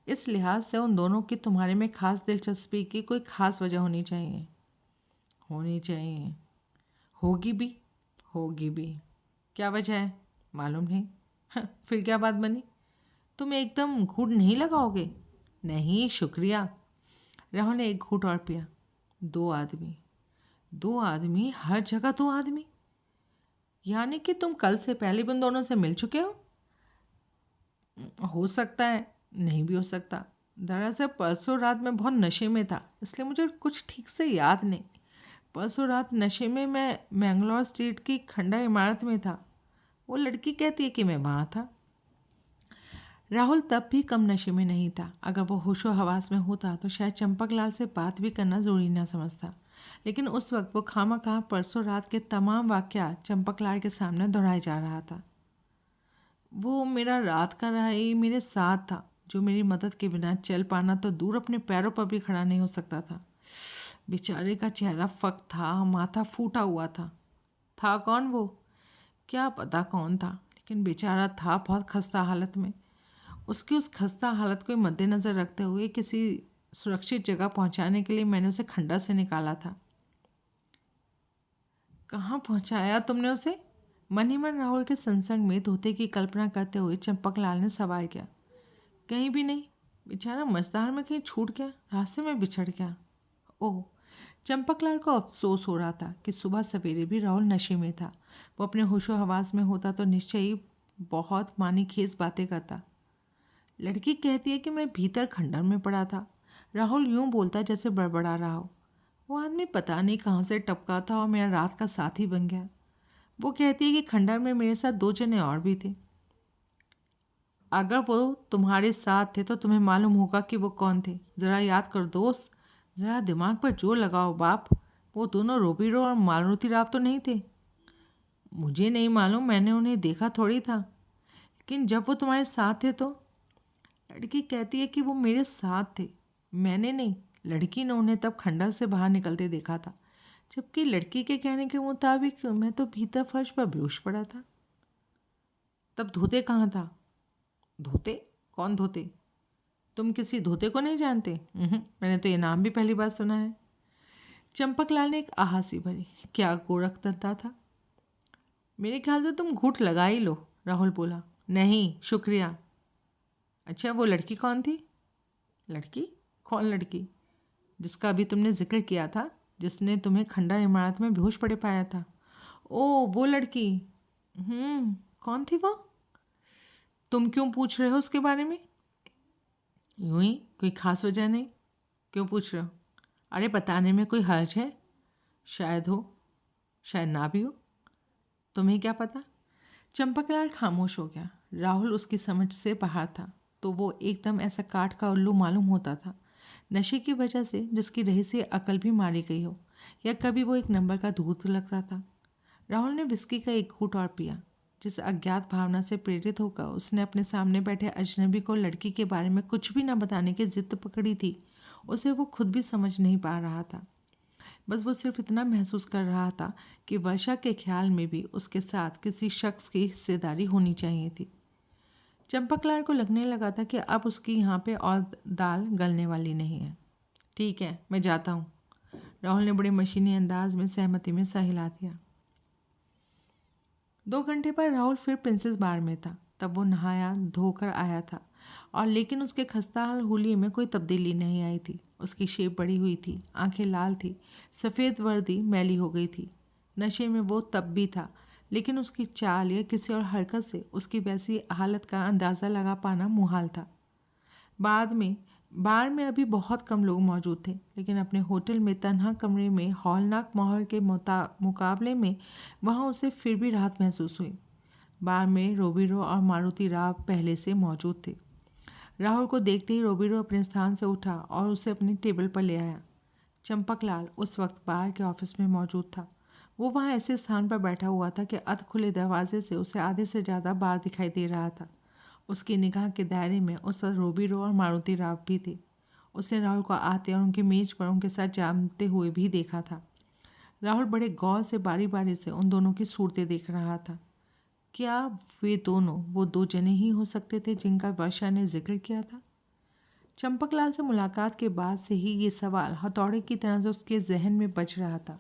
इस लिहाज से उन दोनों की तुम्हारे में खास दिलचस्पी की कोई खास वजह होनी चाहिए। होगी भी। क्या वजह है? मालूम नहीं। फिर क्या बात बनी? तुम एकदम घूंट नहीं लगाओगे? नहीं, शुक्रिया। राहुल ने एक घूंट और पिया। 2 आदमी, हर जगह 2 आदमी। यानी कि तुम कल से पहले भी उन दोनों से मिल चुके हो? हो सकता है, नहीं भी हो सकता। दरअसल परसों रात मैं बहुत नशे में था, इसलिए मुझे कुछ ठीक से याद नहीं। परसों रात नशे में मैं मैंगलोर स्ट्रीट की खंडा इमारत में था। वो लड़की कहती है कि मैं वहाँ था। राहुल तब भी कम नशे में नहीं था। अगर वो होशो हवास में होता तो शायद चंपकलाल से बात भी करना ज़रूरी ना समझता, लेकिन उस वक्त वो खामखा परसों रात के तमाम वाक़यात चंपकलाल के सामने दोहराए जा रहा था। वो मेरा रात का राही मेरे साथ था, जो मेरी मदद के बिना चल पाना तो दूर अपने पैरों पर भी खड़ा नहीं हो सकता था। बेचारे का चेहरा फक था, माथा फूटा हुआ था कौन वो? क्या पता कौन था, लेकिन बेचारा था बहुत खस्ता हालत में। उसकी उस खस्ता हालत को मद्देनज़र रखते हुए किसी सुरक्षित जगह पहुंचाने के लिए मैंने उसे खंडर से निकाला था। कहाँ पहुंचाया तुमने उसे? मन ही मन राहुल के सत्संग में धोते की कल्पना करते हुए चंपकलाल ने सवाल किया। कहीं भी नहीं, बेचारा मझधार में कहीं छूट गया, रास्ते में बिछड़ गया। ओह, चंपकलाल को अफसोस हो रहा था कि सुबह सवेरे भी राहुल नशे में था। वो अपने होशो हवास में होता तो निश्चय ही बहुत मानीखेज बातें करता। लड़की कहती है कि मैं भीतर खंडर में पड़ा था। राहुल यूं बोलता जैसे बड़बड़ा रहा हो। वो आदमी पता नहीं कहाँ से टपका था और मेरा रात का साथी बन गया। वो कहती है कि खंडर में मेरे साथ 2 जने और भी थे। अगर वो तुम्हारे साथ थे तो तुम्हें मालूम होगा कि वो कौन थे। ज़रा याद कर दोस्त, ज़रा दिमाग पर जोर लगाओ बाप। वो दोनों रोबीरो और मारुति राव तो नहीं थे? मुझे नहीं मालूम, मैंने उन्हें देखा थोड़ी था। लेकिन जब वो तुम्हारे साथ थे तो? लड़की कहती है कि वो मेरे साथ थे, मैंने नहीं। लड़की ने उन्हें तब खंडर से बाहर निकलते देखा था, जबकि लड़की के कहने के मुताबिक मैं तो भीतर फर्श पर बेहोश पड़ा था। तब धोते कहाँ था? धोते? कौन धोते? तुम किसी धोते को नहीं जानते? मैंने तो ये नाम भी पहली बार सुना है। चंपकलाल ने एक आहासी भरी। क्या गोरखधंधा था? मेरे ख्याल से तुम घूंट लगा ही लो, राहुल बोला। नहीं शुक्रिया। अच्छा वो लड़की कौन थी? लड़की? कौन लड़की? जिसका अभी तुमने जिक्र किया था, जिसने तुम्हें खंडर इमारत में बेहोश पड़े पाया था। ओ वो लड़की। कौन थी वो? तुम क्यों पूछ रहे हो उसके बारे में? यूं ही, कोई ख़ास वजह नहीं। क्यों पूछ रहे हो? अरे बताने में कोई हर्ज है? शायद हो, शायद ना भी हो। तुम्हें क्या पता? चंपकलाल खामोश हो गया। राहुल उसकी समझ से बाहर था, तो वो एकदम ऐसा काठ का उल्लू मालूम होता था, नशे की वजह से जिसकी रही से अकल भी मारी गई हो, या कभी वो एक नंबर का धूर्त लगता था। राहुल ने विस्की का एक घूंट और पिया। जिस अज्ञात भावना से प्रेरित होकर उसने अपने सामने बैठे अजनबी को लड़की के बारे में कुछ भी न बताने की जिद पकड़ी थी, उसे वो खुद भी समझ नहीं पा रहा था। बस वो सिर्फ इतना महसूस कर रहा था कि वर्षा के ख्याल में भी उसके साथ किसी शख्स की हिस्सेदारी होनी चाहिए थी। चंपकलाल को लगने लगा था कि अब उसकी यहाँ पे और दाल गलने वाली नहीं है। ठीक है, मैं जाता हूँ, राहुल ने बड़े मशीनी अंदाज में सहमति में सर हिला दिया। 2 घंटे पर राहुल फिर प्रिंसेस बार में था। तब वो नहाया धोकर आया था, और लेकिन उसके खस्ताहाल हुलिये में कोई तब्दीली नहीं आई थी। उसकी शेप बढ़ी हुई थी, आंखें लाल थी, सफ़ेद वर्दी मैली हो गई थी। नशे में वो तब भी था, लेकिन उसकी चाल या किसी और हरकत से उसकी वैसी हालत का अंदाज़ा लगा पाना मुहाल था। बार में अभी बहुत कम लोग मौजूद थे, लेकिन अपने होटल में तन्हा कमरे में हौलनाक माहौल के मुकाबले में वहाँ उसे फिर भी राहत महसूस हुई। बार में रोबीरो और मारुति राव पहले से मौजूद थे। राहुल को देखते ही रोबीरो अपने स्थान से उठा और उसे अपनी टेबल पर ले आया। चंपकलाल उस वक्त बार के ऑफिस में मौजूद था। वो वहाँ ऐसे स्थान पर बैठा हुआ था कि अध खुले दरवाजे से उसे आधे से ज़्यादा बार दिखाई दे रहा था। उसकी निगाह के दायरे में उस वक्त रोबीरो और मारुति राव भी थे। उसने राहुल को आते और उनकी मेज पर उनके साथ जानते हुए भी देखा था। राहुल बड़े गौर से बारी बारी से उन दोनों की सूरतें देख रहा था। क्या वे दोनों वो 2 जने ही हो सकते थे जिनका वर्षा ने जिक्र किया था? चंपकलाल से मुलाकात के बाद से ही ये सवाल हथौड़े की तरह से उसके जहन में बज रहा था,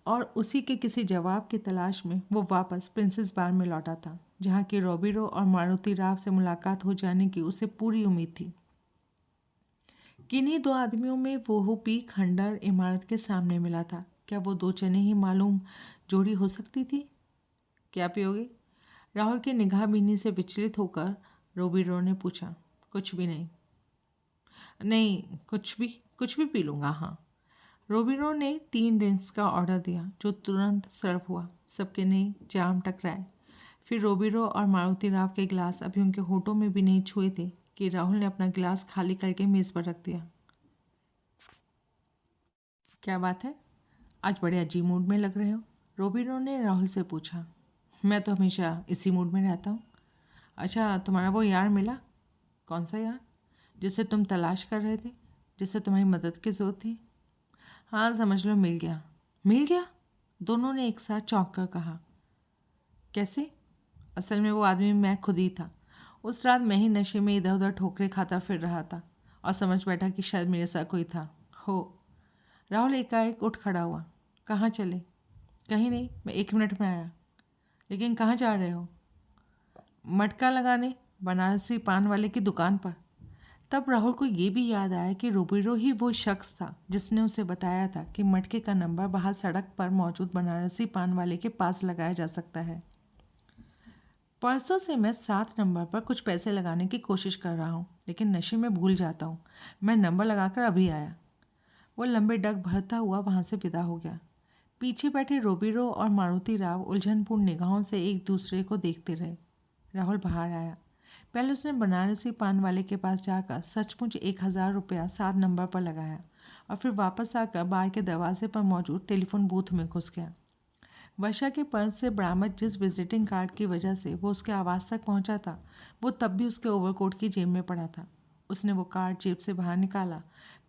और उसी के किसी जवाब की तलाश में वो वापस प्रिंसेस बार में लौटा था, जहाँ की रोबीरो और मारुति राव से मुलाकात हो जाने की उसे पूरी उम्मीद थी। किन्हीं 2 आदमियों में वो भी खंडर इमारत के सामने मिला था। क्या वो 2 जने ही मालूम जोड़ी हो सकती थी? क्या पियोगे? राहुल की निगाह बीनी से विचलित होकर रोबीरो ने पूछा। कुछ भी नहीं। नहीं, कुछ भी पी लूँगा। हाँ। रोबीरो ने 3 ड्रिंक्स का ऑर्डर दिया, जो तुरंत सर्व हुआ। सबके नहीं जाम टकराए। फिर रोबीरो और मारुति राव के गिलास अभी उनके होठों में भी नहीं छुए थे कि राहुल ने अपना गिलास खाली करके मेज़ पर रख दिया। क्या बात है, आज बड़े अजीब मूड में लग रहे हो? रोबीरो ने राहुल से पूछा। मैं तो हमेशा इसी मूड में रहता हूँ। अच्छा, तुम्हारा वो यार मिला? कौन सा यार? जिसे तुम तलाश कर रहे थे, जिससे तुम्हारी मदद की ज़रूरत थी? हाँ समझ लो, मिल गया। मिल गया? दोनों ने एक साथ चौंक कर कहा। कैसे? असल में वो आदमी मैं खुद ही था। उस रात मैं ही नशे में इधर उधर ठोकरे खाता फिर रहा था और समझ बैठा कि शायद मेरे साथ कोई था। हो। राहुल एकाएक उठ खड़ा हुआ। कहाँ चले? कहीं नहीं, मैं 1 मिनट में आया। लेकिन कहाँ जा रहे हो? मटका लगाने बनारसी पान वाले की दुकान पर। तब राहुल को ये भी याद आया कि रूबीरो ही वो शख्स था जिसने उसे बताया था कि मटके का नंबर बाहर सड़क पर मौजूद बनारसी पान वाले के पास लगाया जा सकता है। परसों से मैं 7 नंबर पर कुछ पैसे लगाने की कोशिश कर रहा हूँ, लेकिन नशे में भूल जाता हूँ। मैं नंबर लगाकर अभी आया। वो लंबे डग भरता हुआ वहाँ से विदा हो गया। पीछे बैठे रोबीरो और मारुति राव उलझनपूर्ण निगाहों से एक दूसरे को देखते रहे। राहुल बाहर आया। पहले उसने बनारसी पान वाले के पास जाकर सचमुच 1000 रुपया 7 नंबर पर लगाया और फिर वापस आकर बार के दरवाजे पर मौजूद टेलीफोन बूथ में घुस गया। वर्षा के पर्स से बरामद जिस विजिटिंग कार्ड की वजह से वो उसके आवास तक पहुंचा था, वो तब भी उसके ओवरकोट की जेब में पड़ा था। उसने वो कार्ड जेब से बाहर निकाला।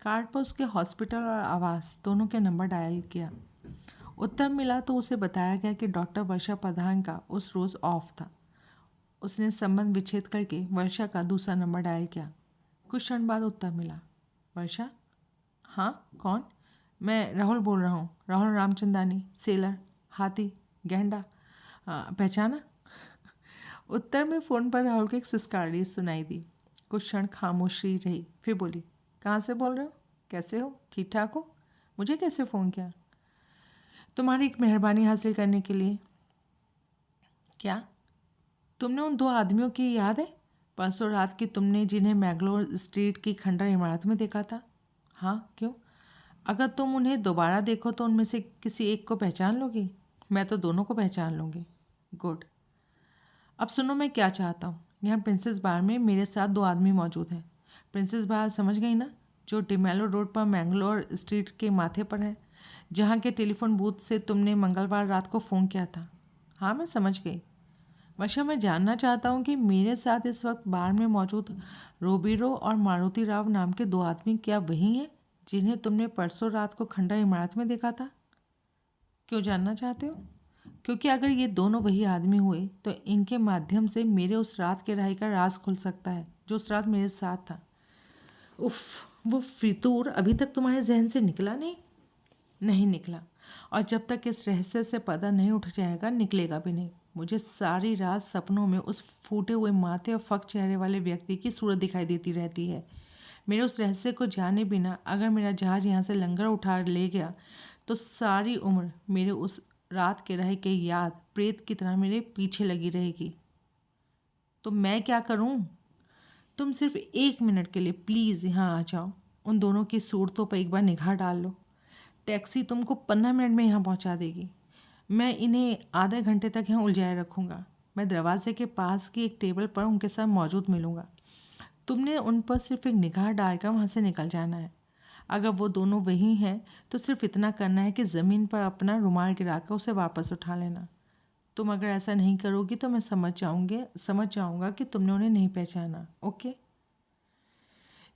कार्ड पर उसके हॉस्पिटल और आवास दोनों के नंबर डायल किया। उत्तर मिला तो उसे बताया गया कि डॉक्टर वर्षा प्रधान का उस रोज़ ऑफ था। उसने संबंध विच्छेद करके वर्षा का दूसरा नंबर डायल किया। कुछ क्षण बाद उत्तर मिला। वर्षा? हाँ, कौन? मैं राहुल बोल रहा हूँ। राहुल रामचंदानी, सेलर, हाथी, गेंडा। पहचाना? उत्तर में फ़ोन पर राहुल की एक सिसकाहट सुनाई दी। कुछ क्षण खामोशी रही, फिर बोली, कहाँ से बोल रहे हो? कैसे हो? ठीक ठाक हो? मुझे कैसे फ़ोन किया? तुम्हारी एक मेहरबानी हासिल करने के लिए। क्या? तुमने उन 2 आदमियों की याद है परसों रात की तुमने जिन्हें मैंगलोर स्ट्रीट की खंडर इमारत में देखा था? हाँ, क्यों? अगर तुम उन्हें दोबारा देखो तो उनमें से किसी एक को पहचान लोगी? मैं तो दोनों को पहचान लूँगी। गुड। अब सुनो मैं क्या चाहता हूँ। यहाँ प्रिंसेस बार में मेरे साथ 2 आदमी मौजूद हैं। प्रिंसेस बार समझ गई ना, जो डिमेलो रोड पर मैंगलोर स्ट्रीट के माथे पर है, जहाँ के टेलीफोन बूथ से तुमने मंगलवार रात को फ़ोन किया था। हाँ, मैं समझ गई। वर्षा, मैं जानना चाहता हूँ कि मेरे साथ इस वक्त बार में मौजूद रोबीरो और मारुति राव नाम के 2 आदमी क्या वही हैं जिन्हें तुमने परसों रात को खंडर इमारत में देखा था? क्यों जानना चाहते हो? क्योंकि अगर ये दोनों वही आदमी हुए तो इनके माध्यम से मेरे उस रात के रहाई का राज खुल सकता है जो उस रात मेरे साथ था। उफ, वो फितूर अभी तक तुम्हारे जहन से निकला नहीं? नहीं निकला, और जब तक इस रहस्य से पर्दा नहीं उठ जाएगा निकलेगा भी नहीं। मुझे सारी रात सपनों में उस फूटे हुए माथे और फक चेहरे वाले व्यक्ति की सूरत दिखाई देती रहती है। मेरे उस रहस्य को जाने बिना अगर मेरा जहाज़ यहाँ से लंगर उठा ले गया तो सारी उम्र मेरे उस रात के रहे की याद प्रेत की तरह मेरे पीछे लगी रहेगी। तो मैं क्या करूँ? तुम सिर्फ 1 मिनट के लिए प्लीज़ यहाँ आ जाओ। उन दोनों की सूरतों पर एक बार निगाह डाल लो। टैक्सी तुमको 15 मिनट में यहाँ पहुँचा देगी। मैं इन्हें आधे घंटे तक यहाँ उलझाए रखूँगा। मैं दरवाजे के पास की एक टेबल पर उनके साथ मौजूद मिलूँगा। तुमने उन पर सिर्फ एक निगाह डालकर वहाँ से निकल जाना है। अगर वो दोनों वही हैं तो सिर्फ इतना करना है कि ज़मीन पर अपना रुमाल गिराकर उसे वापस उठा लेना। तुम अगर ऐसा नहीं करोगी तो मैं समझ जाऊँगा कि तुमने उन्हें नहीं पहचाना। ओके,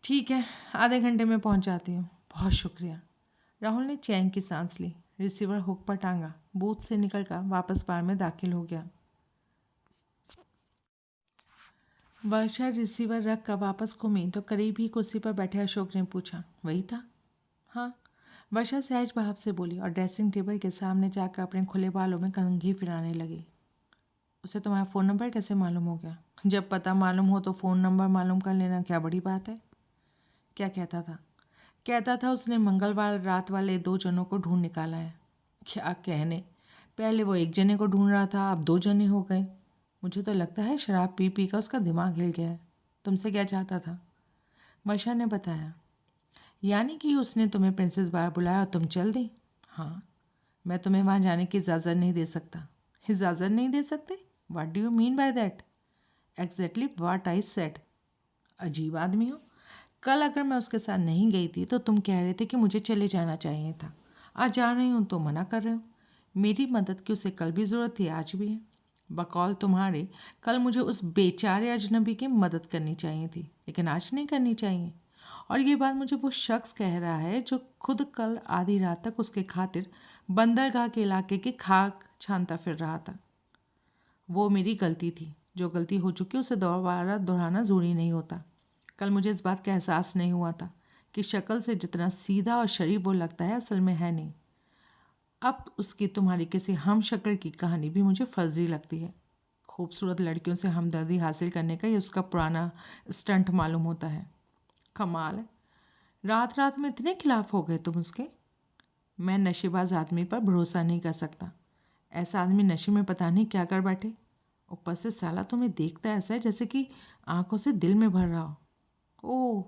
ठीक है, आधे घंटे में पहुँच जाती हूँ। बहुत शुक्रिया। राहुल ने चैन की सांस ली, रिसीवर हुक पर टांगा, बूथ से निकलकर वापस बार में दाखिल हो गया। वर्षा रिसीवर रख कर वापस घूमी तो करीब ही कुर्सी पर बैठे अशोक ने पूछा, वही था? हाँ, वर्षा सहज भाव से बोली और ड्रेसिंग टेबल के सामने जाकर अपने खुले बालों में कंघी फिराने लगी। उसे तुम्हारा फ़ोन नंबर कैसे मालूम हो गया? जब पता मालूम हो तो फ़ोन नंबर मालूम कर लेना क्या बड़ी बात है? क्या कहता था? कहता था उसने मंगलवार रात वाले 2 जनों को ढूंढ निकाला है। क्या कहने, पहले वो 1 जने को ढूंढ रहा था, अब 2 जने हो गए। मुझे तो लगता है शराब पी पी कर उसका दिमाग हिल गया है। तुमसे क्या चाहता था? वर्षा ने बताया। यानी कि उसने तुम्हें प्रिंसेस बार बुलाया और तुम चल दी? हाँ, मैं तुम्हें वहाँ जाने की इजाज़त नहीं दे सकता। इजाज़त नहीं दे सकते? What do you mean by that? Exactly what I said. अजीब आदमी हो। कल अगर मैं उसके साथ नहीं गई थी तो तुम कह रहे थे कि मुझे चले जाना चाहिए था। आज जा रही हूँ तो मना कर रहे हो। मेरी मदद की उसे कल भी ज़रूरत थी, आज भी है। बकौल तुम्हारे कल मुझे उस बेचारे अजनबी की मदद करनी चाहिए थी, लेकिन आज नहीं करनी चाहिए। और ये बात मुझे वो शख्स कह रहा है जो खुद कल आधी रात तक उसके खातिर बंदरगाह के इलाके की खाक छानता फिर रहा था। वो मेरी गलती थी। जो गलती हो चुकी उसे दोबारा दोहराना ज़रूरी नहीं होता। कल मुझे इस बात का एहसास नहीं हुआ था कि शक्ल से जितना सीधा और शरीफ वो लगता है असल में है नहीं। अब उसकी तुम्हारी किसी हम शक्ल की कहानी भी मुझे फर्जी लगती है। खूबसूरत लड़कियों से हमदर्दी हासिल करने का ये उसका पुराना स्टंट मालूम होता है। कमाल है, रात रात में इतने खिलाफ हो गए तुम उसके। मैं नशेबाज आदमी पर भरोसा नहीं कर सकता। ऐसा आदमी नशे में पता नहीं क्या कर बैठे। ऊपर से साला तुम्हें देखता ऐसा है जैसे कि आंखों से दिल में भर रहा हो। ओह,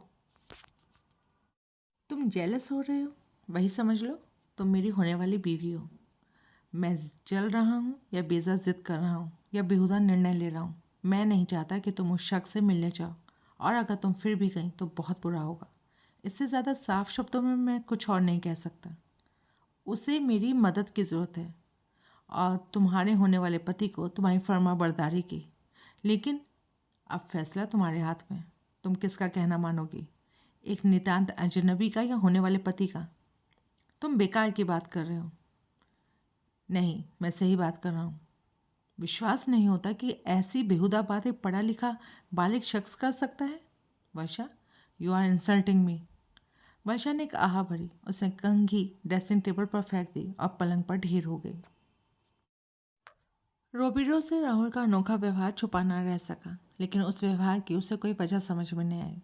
तुम जेलस हो रहे हो, वही समझ लो। तुम मेरी होने वाली बीवी हो। मैं जल रहा हूँ या बेजा जिद कर रहा हूँ या बेहुदा निर्णय ले रहा हूँ, मैं नहीं चाहता कि तुम उस शख्स से मिलने जाओ। और अगर तुम फिर भी गई तो बहुत बुरा होगा। इससे ज़्यादा साफ शब्दों में मैं कुछ और नहीं कह सकता। उसे मेरी मदद की ज़रूरत है और तुम्हारे होने वाले पति को तुम्हारी फर्माबरदारी की। लेकिन अब फैसला तुम्हारे हाथ में। तुम किसका कहना मानोगी, एक नितांत अजनबी का या होने वाले पति का? तुम बेकार की बात कर रहे हो। नहीं, मैं सही बात कर रहा हूँ। विश्वास नहीं होता कि ऐसी बेहुदा बात एक पढ़ा लिखा बालिग शख्स कर सकता है। वर्षा, यू आर इंसल्टिंग मी। वर्षा ने एक आह भरी, उसने कंघी ड्रेसिंग टेबल पर फेंक दी और पलंग पर ढेर हो गई। रोबिरो से राहुल का अनोखा व्यवहार छुपा न रह सका, लेकिन उस व्यवहार की उसे कोई वजह समझ में नहीं आई।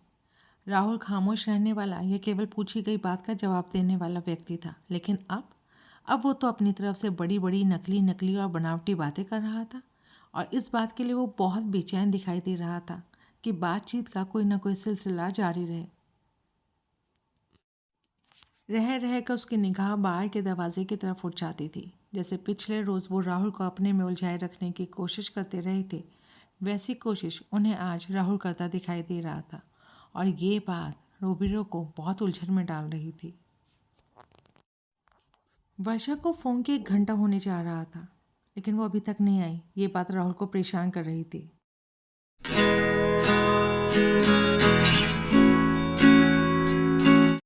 राहुल खामोश रहने वाला, यह केवल पूछी गई बात का जवाब देने वाला व्यक्ति था। लेकिन अब वो तो अपनी तरफ से बड़ी बड़ी नकली नकली और बनावटी बातें कर रहा था और इस बात के लिए वो बहुत बेचैन दिखाई दे रहा था कि बातचीत का कोई ना कोई सिलसिला जारी रह रह कर उसकी निगाह बाहर के दरवाजे की तरफ उठ जाती थी। जैसे पिछले रोज़ वो राहुल को अपने में उलझाए रखने की कोशिश करते रहे थे, वैसी कोशिश उन्हें आज राहुल करता दिखाई दे रहा था और ये बात रोबिरो को बहुत उलझन में डाल रही थी। वर्षा को फ़ोन के 1 घंटा होने जा रहा था, लेकिन वो अभी तक नहीं आई। ये बात राहुल को परेशान कर रही थी।